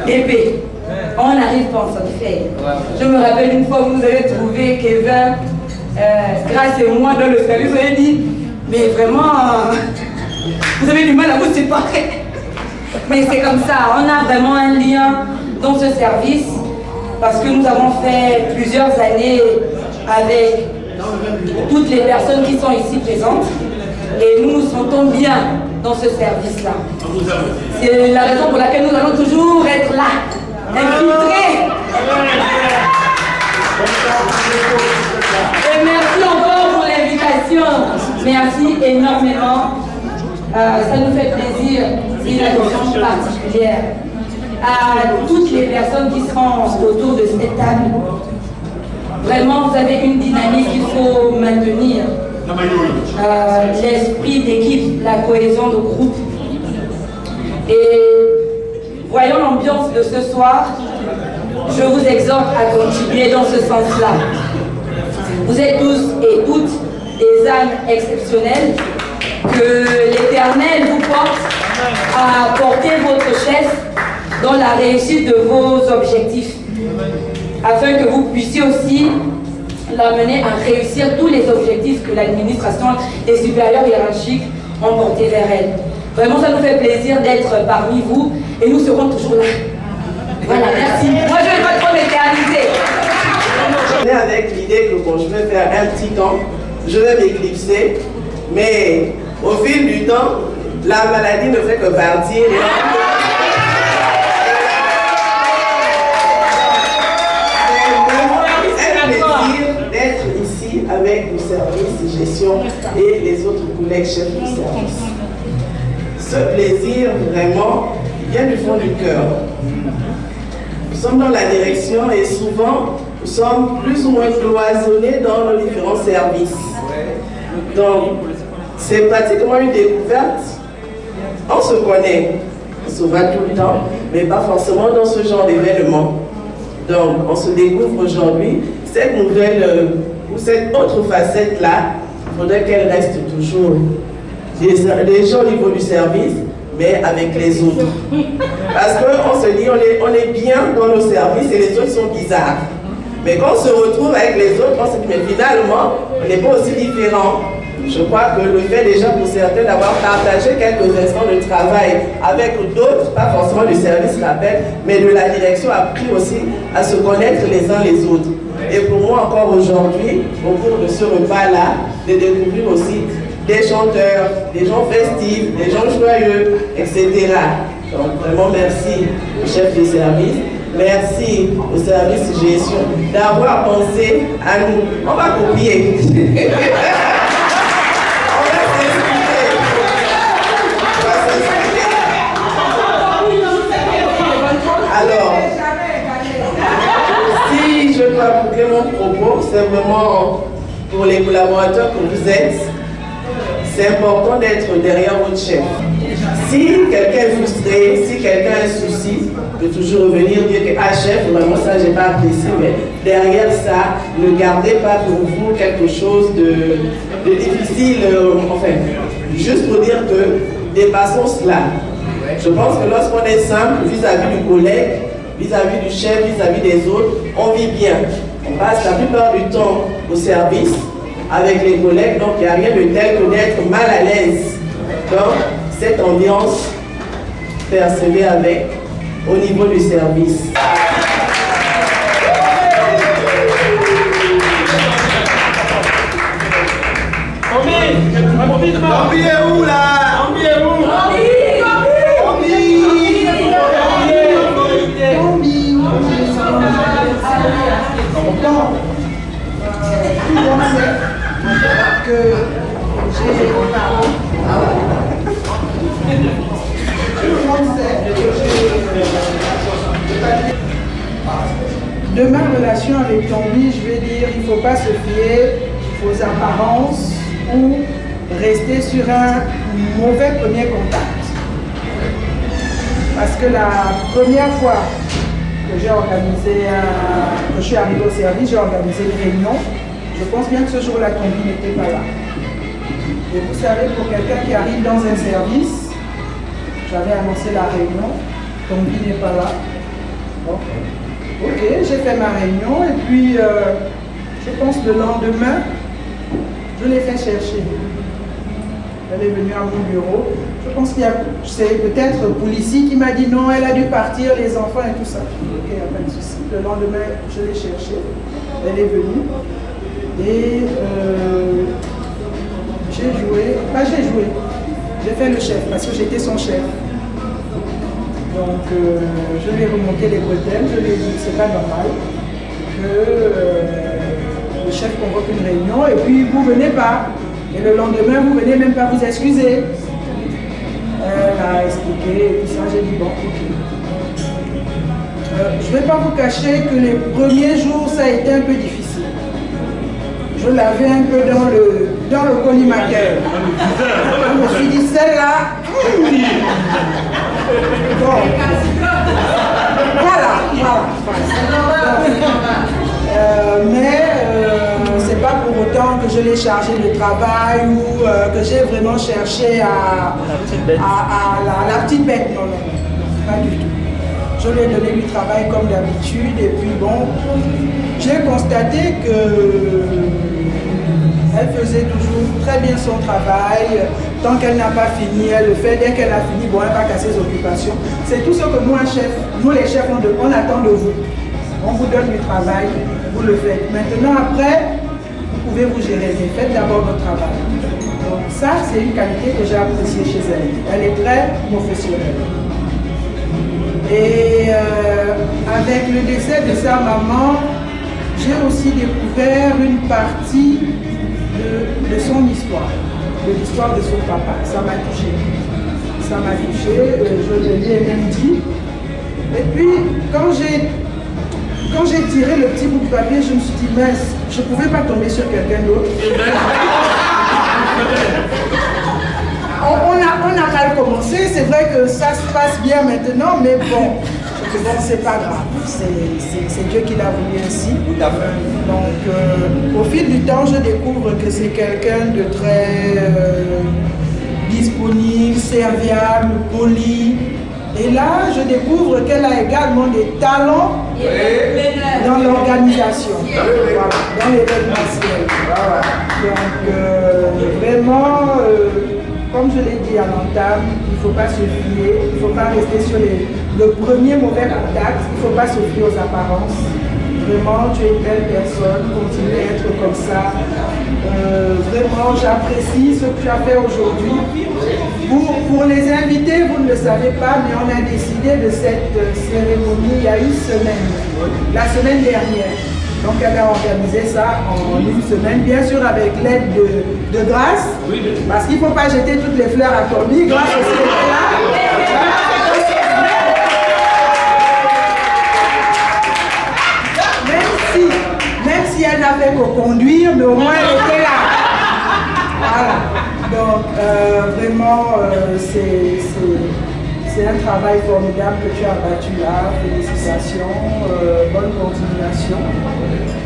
DP. On n'arrive pas à se défaire. Je me rappelle une fois, vous avez trouvé Kevin, grâce à moi dans le service, vous avez dit, mais vraiment, vous avez du mal à vous séparer. Mais c'est comme ça, on a vraiment un lien dans ce service parce que nous avons fait plusieurs années avec toutes les personnes qui sont ici présentes et nous nous sentons bien dans ce service-là. C'est la raison pour laquelle nous allons toujours être là, infiltrés. Et merci encore pour l'invitation. Merci énormément. Ça nous fait plaisir. Une attention particulière à toutes les personnes qui seront autour de cette table. Vraiment, vous avez une dynamique qu'il faut maintenir. L'esprit d'équipe, la cohésion de groupe. Et voyons l'ambiance de ce soir. Je vous exhorte à continuer dans ce sens-là. Vous êtes tous et toutes des âmes exceptionnelles. Que l'Éternel vous porte à porter votre chef dans la réussite de vos objectifs, afin que vous puissiez aussi l'amener à réussir tous les objectifs que l'administration des supérieurs hiérarchiques ont portés vers elle. Vraiment, ça nous fait plaisir d'être parmi vous et nous serons toujours là. Voilà, merci. Moi, je ne vais pas trop m'éterniser. Je venais avec l'idée que bon, je vais faire un petit temps, je vais m'éclipser, mais au fil du temps, la maladie ne fait que partir. C'est un plaisir d'être ici avec le service de gestion et les autres collègues chefs du service. ce plaisir vraiment vient du fond du cœur. Nous sommes dans la direction et souvent nous sommes plus ou moins cloisonnés dans nos différents services. Donc c'est pratiquement une découverte. On se connaît, on se voit tout le temps, mais pas forcément dans ce genre d'événement. Donc on se découvre aujourd'hui. Cette nouvelle ou cette autre facette-là, il faudrait qu'elle reste toujours des gens au niveau du service, mais avec les autres. Parce qu'on se dit, on est bien dans nos services et les autres sont bizarres. Mais quand on se retrouve avec les autres, on se dit, mais finalement, on n'est pas aussi différents. Je crois que le fait déjà pour certains d'avoir partagé quelques instants de travail avec d'autres, pas forcément du service l'appel, mais de la direction, a appris aussi à se connaître les uns les autres. Et pour moi encore aujourd'hui, au cours de ce repas-là, de découvrir aussi des chanteurs, des gens festifs, des gens joyeux, etc. Donc vraiment merci au chef de service, merci au service de gestion d'avoir pensé à nous. On va copier. Alors, si je dois boucler mon propos, c'est vraiment pour les collaborateurs que vous êtes, c'est important d'être derrière votre chef. Si quelqu'un est frustré, si quelqu'un a un souci, de toujours revenir dire que ah chef, vraiment ça j'ai pas apprécié, mais derrière ça, ne gardez pas pour vous quelque chose de difficile, enfin, juste pour dire que dépassons cela. Je pense que lorsqu'on est simple vis-à-vis du collègue, vis-à-vis du chef, vis-à-vis des autres, on vit bien. On passe la plupart du temps au service avec les collègues, donc il n'y a rien de tel que d'être mal à l'aise. Donc, cette ambiance, percevez avec au niveau du service. Ambi est où là? Ambi est où? Tout le monde sait que j'ai... Tout le monde sait que j'ai... De ma relation avec Tombi, je vais dire, il ne faut pas se fier aux apparences ou rester sur un mauvais premier contact. Parce que la première fois que j'ai organisé, que je suis arrivée au service, j'ai organisé une réunion. Je pense bien que ce jour-là, Tombi n'était pas là. Et vous savez, pour quelqu'un qui arrive dans un service, j'avais annoncé la réunion, Tombi n'est pas là. Bon. Ok, j'ai fait ma réunion et puis je pense le lendemain, je l'ai fait chercher. Elle est venue à mon bureau. Je pense qu'il y a, c'est peut-être Poulissi qui m'a dit non, elle a dû partir, les enfants et tout ça. Ok, il n'y a pas de souci. Le lendemain, je l'ai cherchée. Elle est venue. Et j'ai joué. J'ai fait le chef parce que j'étais son chef. Donc, je lui ai remonté les bretelles. Je lui ai dit que c'est pas normal que le chef convoque une réunion et puis vous venez pas. Et le lendemain, vous venez même pas vous excuser. Elle a expliqué et tout ça, j'ai dit bon, ok. Je ne vais pas vous cacher que les premiers jours, ça a été un peu difficile. Je l'avais un peu dans le collimateur. Je me suis dit, celle-là... Bon. Voilà. C'est pas pour autant que je l'ai chargé de travail ou que j'ai vraiment cherché à la petite bête. Non, pas du tout. Je lui ai donné du travail comme d'habitude et puis bon, j'ai constaté que elle faisait toujours très bien son travail. Tant qu'elle n'a pas fini, elle le fait. Dès qu'elle a fini, bon, elle va casser ses occupations. C'est tout ce que nous les chefs, on attend de vous. On vous donne du travail, vous le faites. Maintenant, après, vous pouvez vous gérer. Mais faites d'abord votre travail. Donc ça, c'est une qualité que j'ai appréciée chez elle. Elle est très professionnelle. Et avec le décès de sa maman, j'ai aussi découvert une partie de son histoire, de l'histoire de son papa. Ça m'a touchée. Ça m'a touché, je l'ai même dit. Et puis, quand j'ai tiré le petit bout de papier, je me suis dit, mince, je ne pouvais pas tomber sur quelqu'un d'autre. On a mal commencé, c'est vrai que ça se passe bien maintenant, mais bon, c'est pas grave. C'est Dieu qui l'a voulu ainsi. Donc, au fil du temps, je découvre que c'est quelqu'un de très disponible, serviable, poli. Et là, je découvre qu'elle a également des talents dans l'organisation, voilà, dans l'événementiel. Voilà. Donc, vraiment, comme je l'ai dit à l'entame, il ne faut pas se fier, il ne faut pas rester sur le premier mauvais contact, il ne faut pas se fier aux apparences. Vraiment, tu es une belle personne, continue à être comme ça. Vraiment, j'apprécie ce que tu as fait aujourd'hui. Pour les invités, vous ne le savez pas, mais on a décidé de cette cérémonie il y a une semaine, la semaine dernière. Donc elle a organisé ça en une semaine, bien sûr avec l'aide de Grâce, parce qu'il ne faut pas jeter toutes les fleurs à Tommy. Grâce aussi était là. Même si elle n'a fait que conduire, mais au moins elle était là. Voilà. Donc vraiment, c'est un travail formidable que tu as battu là. Félicitations, bonne continuation.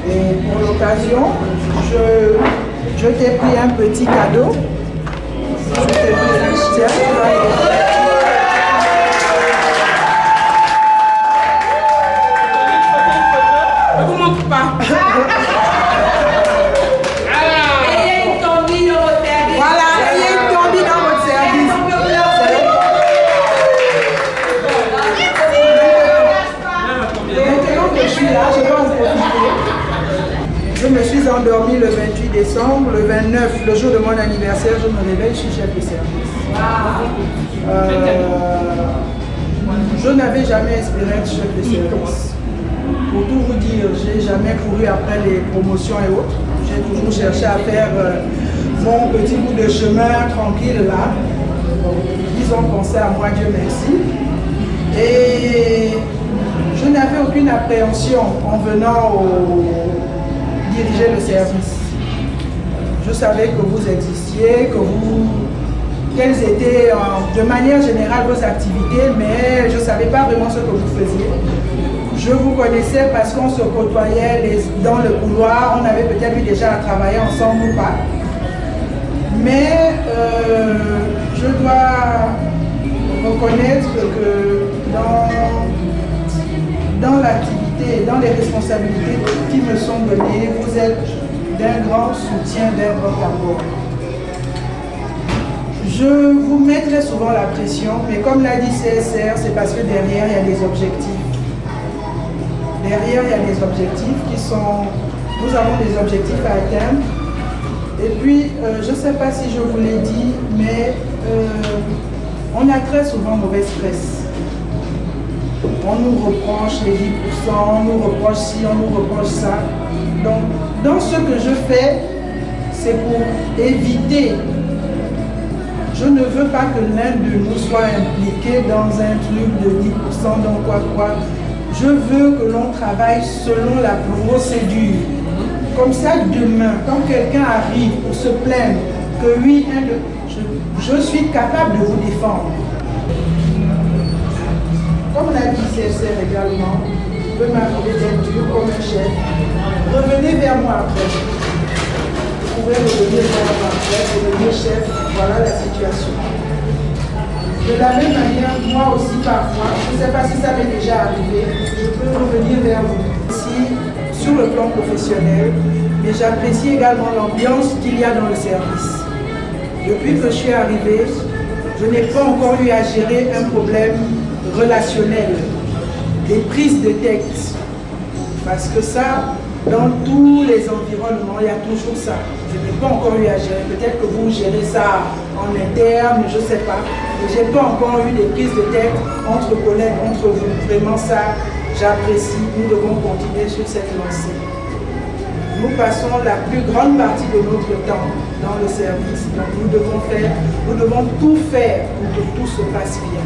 Et pour l'occasion, je t'ai pris un petit cadeau. Je t'ai pris un ne vous montre pas. Je me suis endormie le 28 décembre, le 29, le jour de mon anniversaire, je me réveille, je suis chef de service. Je n'avais jamais espéré être chef de service. Pour tout vous dire, je n'ai jamais couru après les promotions et autres. J'ai toujours cherché à faire mon petit bout de chemin tranquille là. Ils ont pensé à moi, Dieu merci. Et je n'avais aucune appréhension en venant diriger le service. Je savais que vous existiez, quelles étaient de manière générale vos activités, mais je ne savais pas vraiment ce que vous faisiez. Je vous connaissais parce qu'on se côtoyait dans le couloir, on avait peut-être eu déjà à travailler ensemble ou pas. Mais je dois reconnaître que dans l'activité et dans les responsabilités qui me sont données, vous êtes d'un grand soutien, d'un grand apport. Je vous mets très souvent la pression, mais comme l'a dit CSR, c'est parce que derrière, il y a des objectifs. Derrière, il y a des objectifs qui sont... Nous avons des objectifs à atteindre. Et puis, je ne sais pas si je vous l'ai dit, mais on a très souvent mauvaise presse. On nous reproche les 10%, on nous reproche ci, on nous reproche ça. Donc, dans ce que je fais, c'est pour éviter. Je ne veux pas que l'un de nous soit impliqué dans un truc de 10%, donc quoi. Je veux que l'on travaille selon la procédure. Comme ça, demain, quand quelqu'un arrive pour se plaindre que oui, je suis capable de vous défendre. Comme l'a dit CSR également, vous pouvez m'arriver d'être dur comme un chef. Revenez vers moi après. Vous pouvez revenir vers moi après, revenir chef, voilà la situation. De la même manière, moi aussi parfois, je ne sais pas si ça m'est déjà arrivé, je peux revenir vers vous. Ici, sur le plan professionnel, mais j'apprécie également l'ambiance qu'il y a dans le service. Depuis que je suis arrivée, je n'ai pas encore eu à gérer un problème relationnel, des prises de tête. Parce que ça, dans tous les environnements, il y a toujours ça. Je n'ai pas encore eu à gérer. Peut-être que vous gérez ça en interne, je ne sais pas. Mais je n'ai pas encore eu des prises de tête entre collègues, entre vous. Vraiment ça, j'apprécie. Nous devons continuer sur cette lancée. Nous passons la plus grande partie de notre temps dans le service. Donc nous devons tout faire pour que tout se passe bien.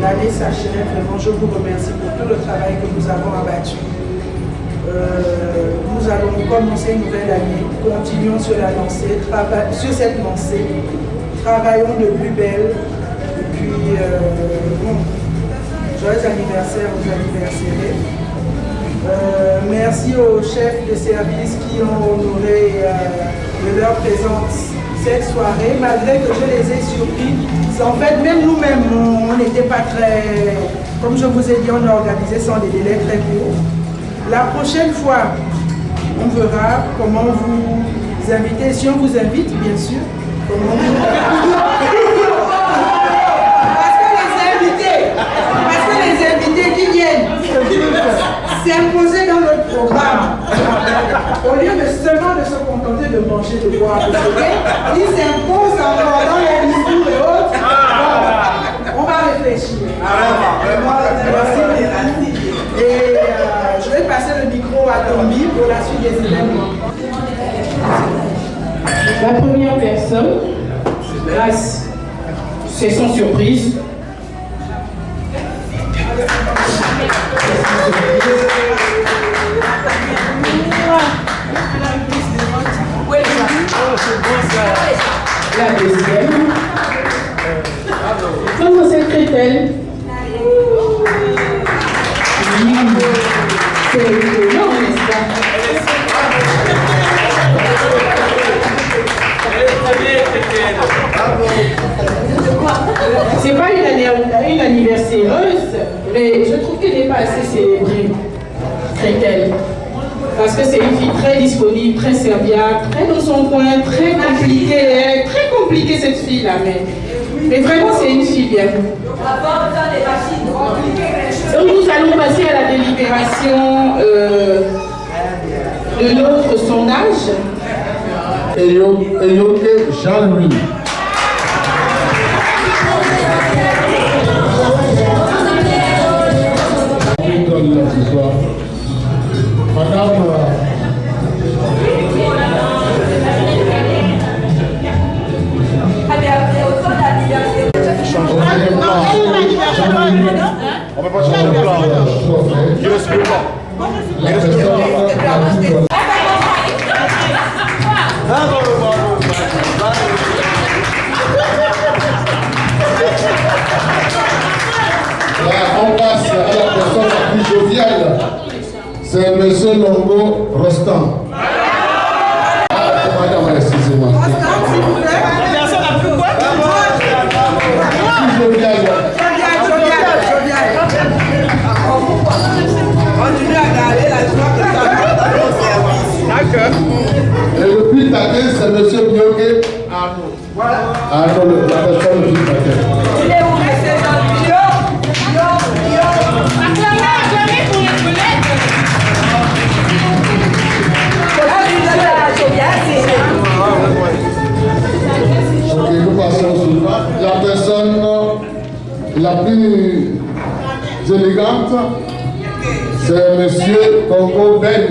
L'année s'achève, vraiment je vous remercie pour tout le travail que nous avons abattu. Nous allons commencer une nouvelle année, continuons sur la lancée, sur cette lancée, travaillons de plus belle. Et puis, joyeux anniversaire aux anniversaires. Merci aux chefs de service qui ont honoré de leur présence cette soirée, malgré que je les ai surpris. En fait, même nous-mêmes, on n'était pas très... Comme je vous ai dit, on a organisé sans des délais très courts. La prochaine fois, on verra comment vous inviter, si on vous invite, bien sûr. Comment vous... Parce que les invités qui viennent s'imposer dans notre programme, au lieu de seulement de se contenter de manger, de boire, de souper, ils s'imposent encore dans les discours et autres. On va réfléchir. Et je vais passer le micro à Tombi pour la suite des événements. La première personne, grâce, c'est sans surprise. La deuxième. Mademoiselle Crétel. C'est étonnant, n'est-ce pas? C'est pas une anniversaireuse, mais je trouve qu'elle n'est pas assez célébrée, Crétel. Parce que c'est une fille très disponible, très serviable, très dans son coin, très compliquée. Elle est très compliquée cette fille-là, mais vraiment c'est une fille bien. Donc nous allons passer à la délibération de notre sondage. Eyoke Jean-Louis. Ce soir. Madame on peut pas changer le plan. Il reste le plan. Il reste le plan. Là, on passe à la personne la plus joviale. C'est M. Longo Rostan. Madame, excusez-moi. Personne n'a plus quoi? Plus joviale. Continuez à garder la joie que ça fait. D'accord. Et le plus taquin, c'est M. Bioké Arnaud. Arnaud, la personne le plus taquin. Il est où? Ok, nous passons sur la personne la plus élégante, c'est M. Congo Ben.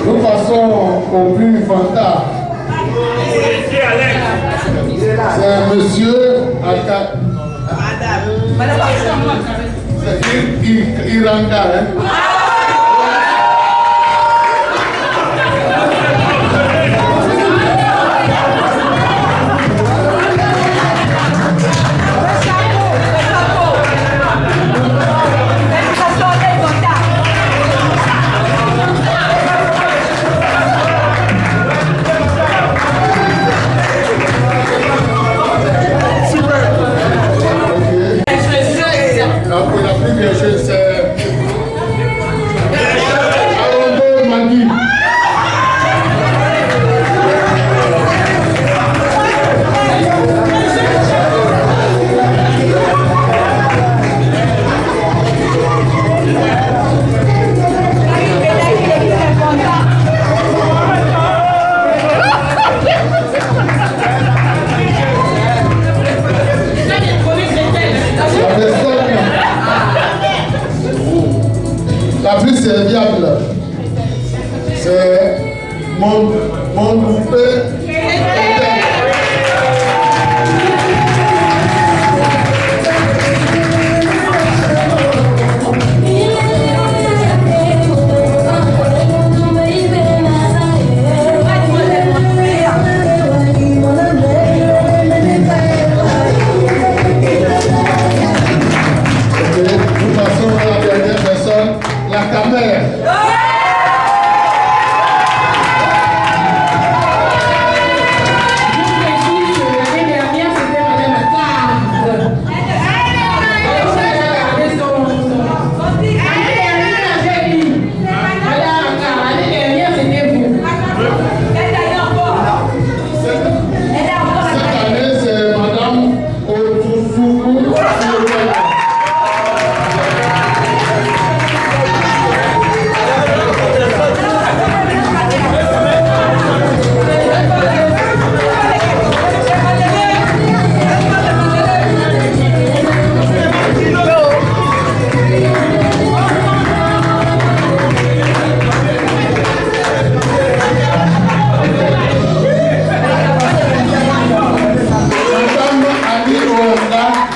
Nous passons au plus fantasme. C'est monsieur Aka. Madame. C'est Iranga.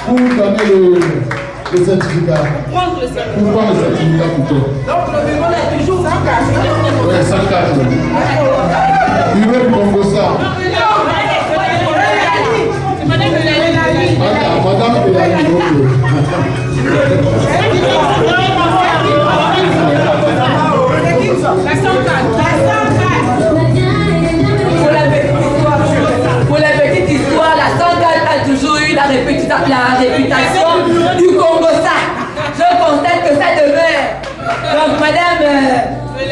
pour donner le certificat. Prendre le certificat. Pour prendre le certificat plutôt. Donc le bureau est toujours 104. Oui, 104. Bureau du Congo-Ça. Madame Pelani, Pour la petite histoire, la 104 a toujours eu la réputation du Congo-Ça. Je constate que ça demeure. Donc, Madame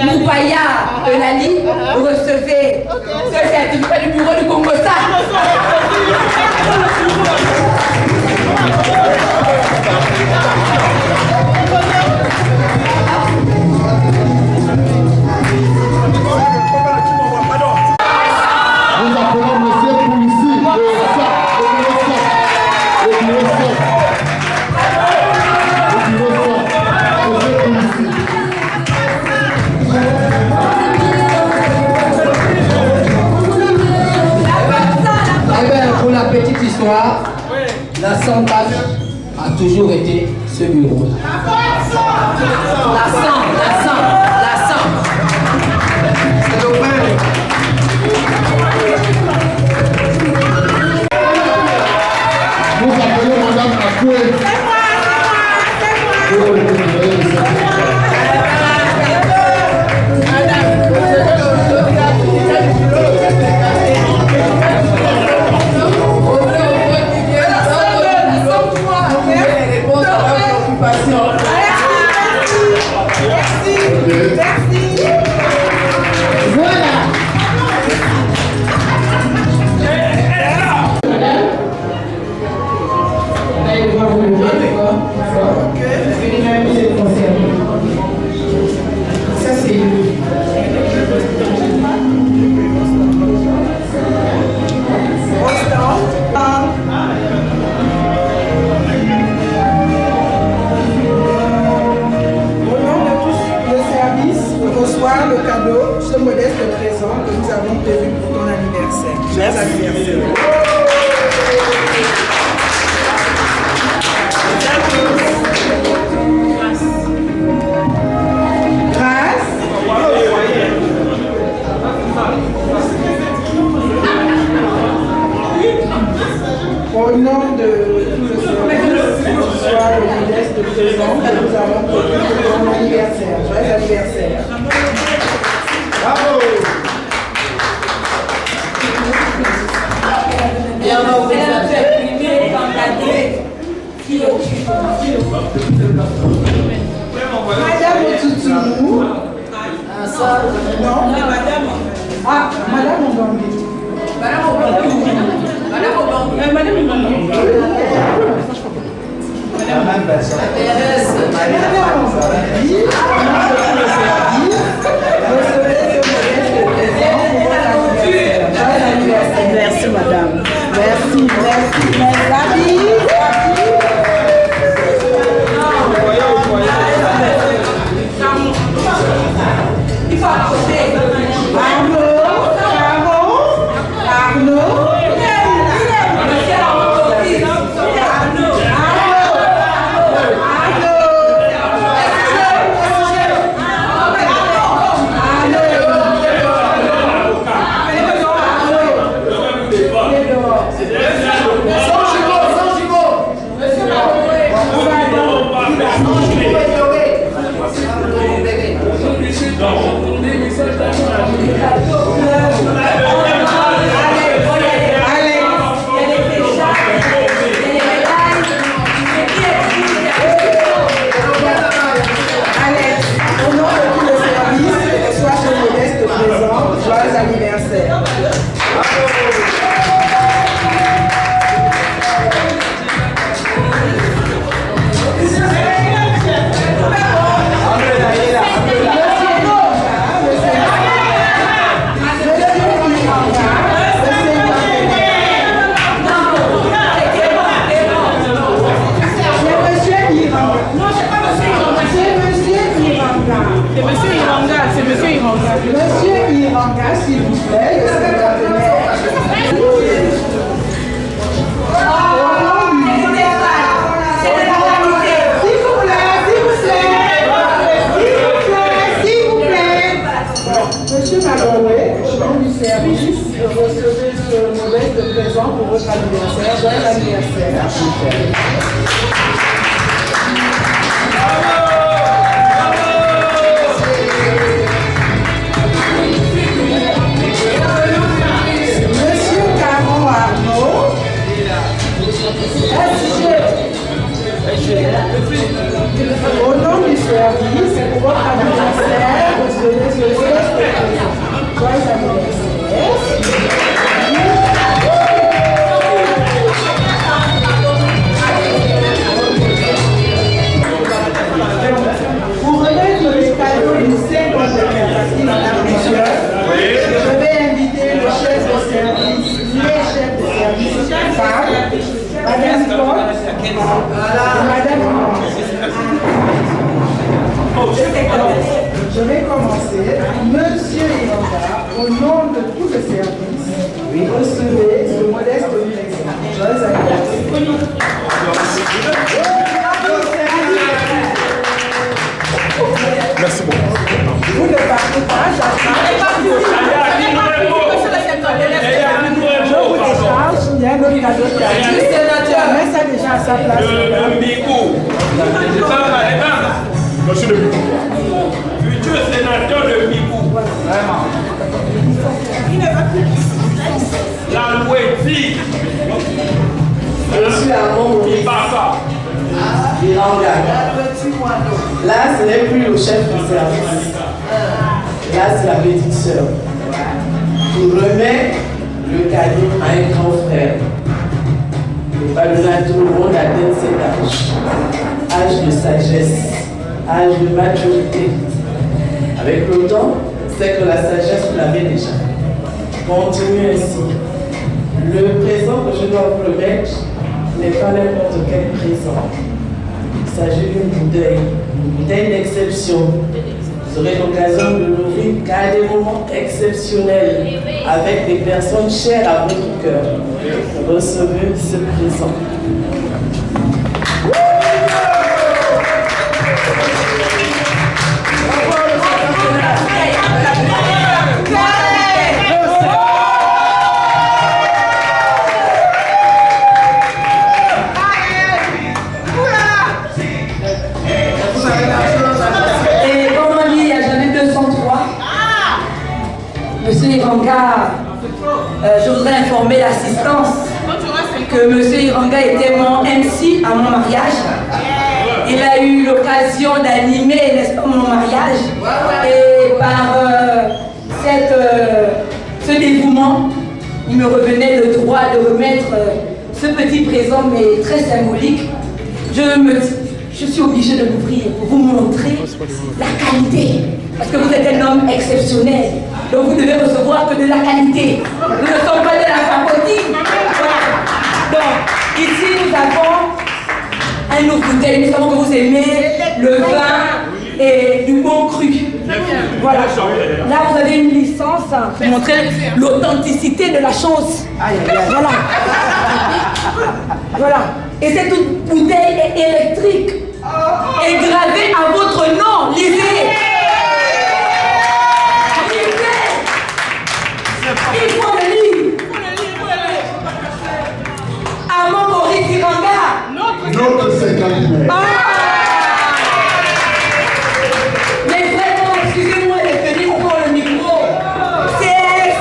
Moupaya Elali, vous recevez ce certificat du bureau du Congo-Ça. Nous appelons monsieur policier Pour la petite histoire, la 104 a toujours été ce bureau. La 100. C'est le frère. Nous appelons Madame Akoué. Le cadeau, ce modeste présent que nous avons prévu pour ton anniversaire. Joyeux anniversaire. Au nom de tout le service, ce soir le modeste présent que nous avons prévu pour ton anniversaire. Joyeux anniversaire. Bravo! Et on va faire un peu imprimer dans la tête qui occupe. Madame Otutu. Ça, non, madame. Ah, madame Ogambi. Madame Ogambi. Madame Ogambi. Madame Ogambi. La même personne. Madame Ogambi. Merci madame. Merci. Il faut apporter. Arnaud. Au nom du service, pour votre anniversaire, vous serez ce geste. Joyeux anniversaire. Pour remettre les cadeaux du 50 je vais inviter le chef de service, les chefs de service, Madame Scott, Madame. Je vais commencer. Monsieur Iranda, au nom de tout le service, recevez ce modeste présent. Joyeux anniversaire. Merci beaucoup. Vous ne partez pas, j'attends. Je vous décharge, il y a un autre cadeau qui arrive. Mets ça déjà à sa place. Le Micou. Monsieur le Micou. Futur sénateur de Micou. Vraiment. La Louétie. Je suis à Montmaurice. Là, ce n'est plus le chef du service. Là, c'est la petite sœur. Je remets le cadeau à un grand frère. Et pas le tout le monde atteint cet âge. Âge de sagesse, âge de maturité. Avec le temps, c'est que la sagesse, vous l'avez déjà. Continuez ainsi. Le présent que je dois vous remettre n'est pas n'importe quel présent. Il s'agit d'une bouteille d'exception. Vous aurez l'occasion de l'ouvrir qu'à des moments exceptionnels avec des personnes chères à votre cœur. Recevez ce présent. Monsieur Iranga, je voudrais informer l'assistance que Monsieur Iranga était mon MC à mon mariage. Il a eu l'occasion d'animer, n'est-ce pas, mon mariage. Et par ce dévouement, il me revenait le droit de remettre ce petit présent, mais très symbolique. Je suis obligée de l'ouvrir pour vous montrer la qualité. Parce que vous êtes un homme exceptionnel. Donc vous devez recevoir que de la qualité. Nous ne sommes pas de la pacotille. Voilà. Donc, ici nous avons un autre bouteille. Nous savons que vous aimez le vin et du bon cru. Voilà. Là, vous avez une licence pour montrer l'authenticité de la chose. Voilà. Voilà. Et cette bouteille est électrique et gravée à votre nom. Lisez. Il faut le lire. Amon Maurice Iranga. Notre 50e. Mais vraiment, excusez-moi de venir pour le micro. CS.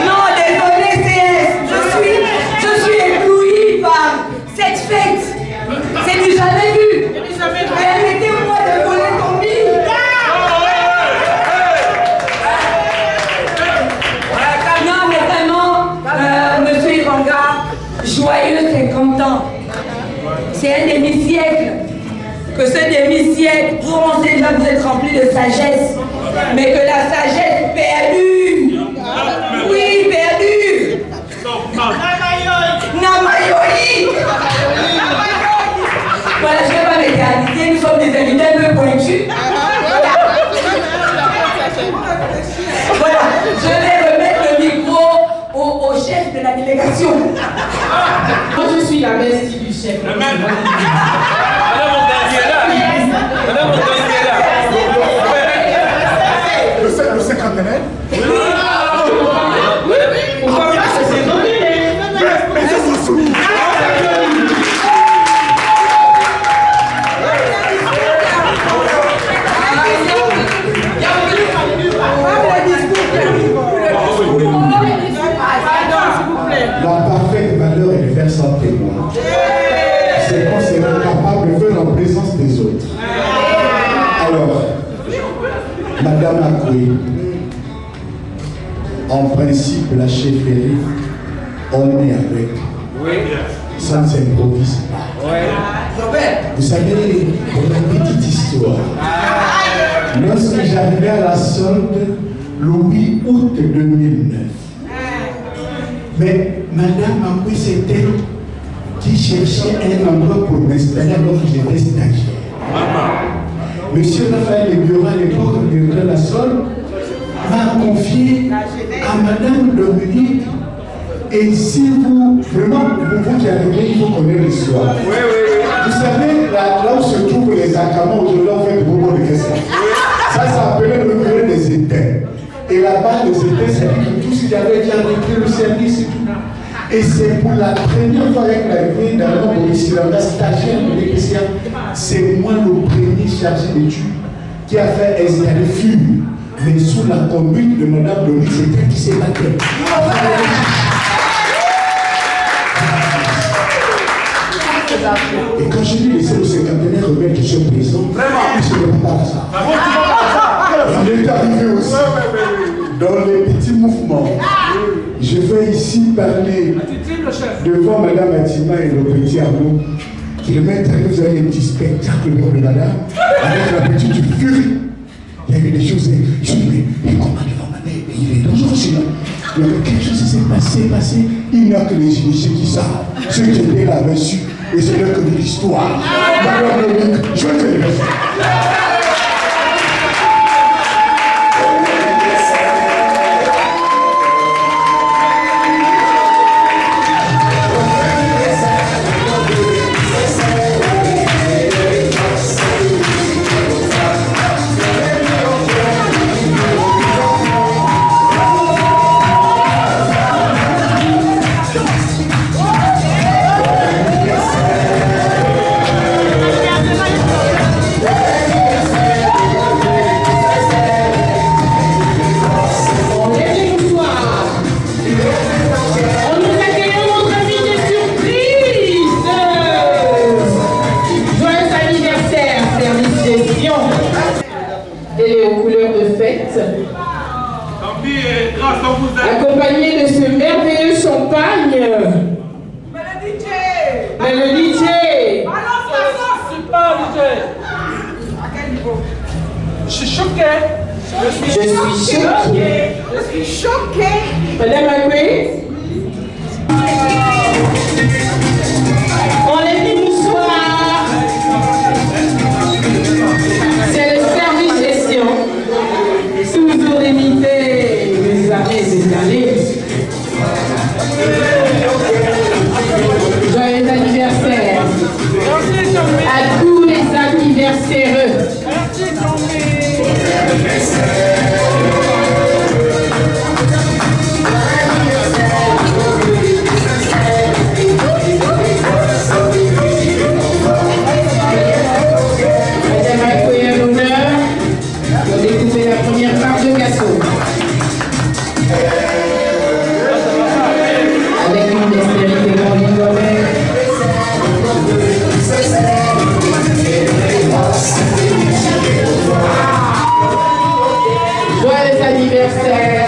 Non, désolé CS. Je suis ébloui par cette fête. C'est du jamais vu. Permettez-moi de donner ton mille. Non, mais vraiment, Monsieur Iranga, joyeux 50 ans. C'est un demi-siècle. Que ce demi-siècle, vous pensez déjà vous êtes rempli de sagesse, mais que la sagesse perdue. Oui, perdue. Namayoli. Voilà, je ne vais pas m'éterniser, nous sommes des invités un peu pointus. Voilà, je vais remettre le micro au chef de la délégation. Moi, je suis la bestie du chef. Madame Ogandiela. Le 50e. En principe, la chefferie, on est avec. Ça ne s'improvise pas. Vous savez, pour une petite histoire, lorsque j'arrivais à la solde le 8 août 2009, mais Madame Amoué, c'était qui cherchait un endroit pour m'installer alors que j'étais stagiaire. Monsieur Raphaël Lebiora, à l'époque, le directeur de la solde, m'a confié à Madame Dominique. Et si vous, vraiment, vous qui arrivez, il faut connaître l'histoire. Vous savez, là où se trouvent les accamants, aujourd'hui, on fait des bonbons de questions. Ça s'appelait le bureau des étés. Et là-bas, les étés, c'est tout ce qu'il y avait déjà repris le service et tout. Et c'est pour la première fois avec l'arrivée d'un homme ici, d'un stagiaire de l'EPCA, c'est moi le premier chargé d'études qui a fait installer FUM, mais sous la conduite de Mme Dominique, c'était qui s'est battu. Et quand je lui ai laissé le cinquantenaire remettre que je suis présent, je ne me pas à ça. Il est arrivé aussi dans les petits mouvements. Je vais ici parler devant Mme Atima et le petit Arnaud. Qui remettent à vous avez un petit spectacle de Madame avec la petite furie. Il y a eu des choses. Je dis, mais comment devant ma mère? Il est dangereux celui-là. Il y avait quelque chose qui s'est passé. Il n'y a que les initiés qui savent. Ceux qui étaient là reçus. Et c'est leur que de l'histoire. Madame Dominique, je te laisse. Accompagné de ce merveilleux champagne. Mais le DJ. Super DJ. À quel niveau? Je suis choqué. Je suis choqué. Madame Amoué. On est dit bonsoir. C'est le service gestion. Toujours limité. Des années. Joyeux anniversaire à tous les anniversaires. Madame accueille un honneur pour découper la première part de gâteau. Avec une dextérité molingonnaise. Joyeux anniversaire.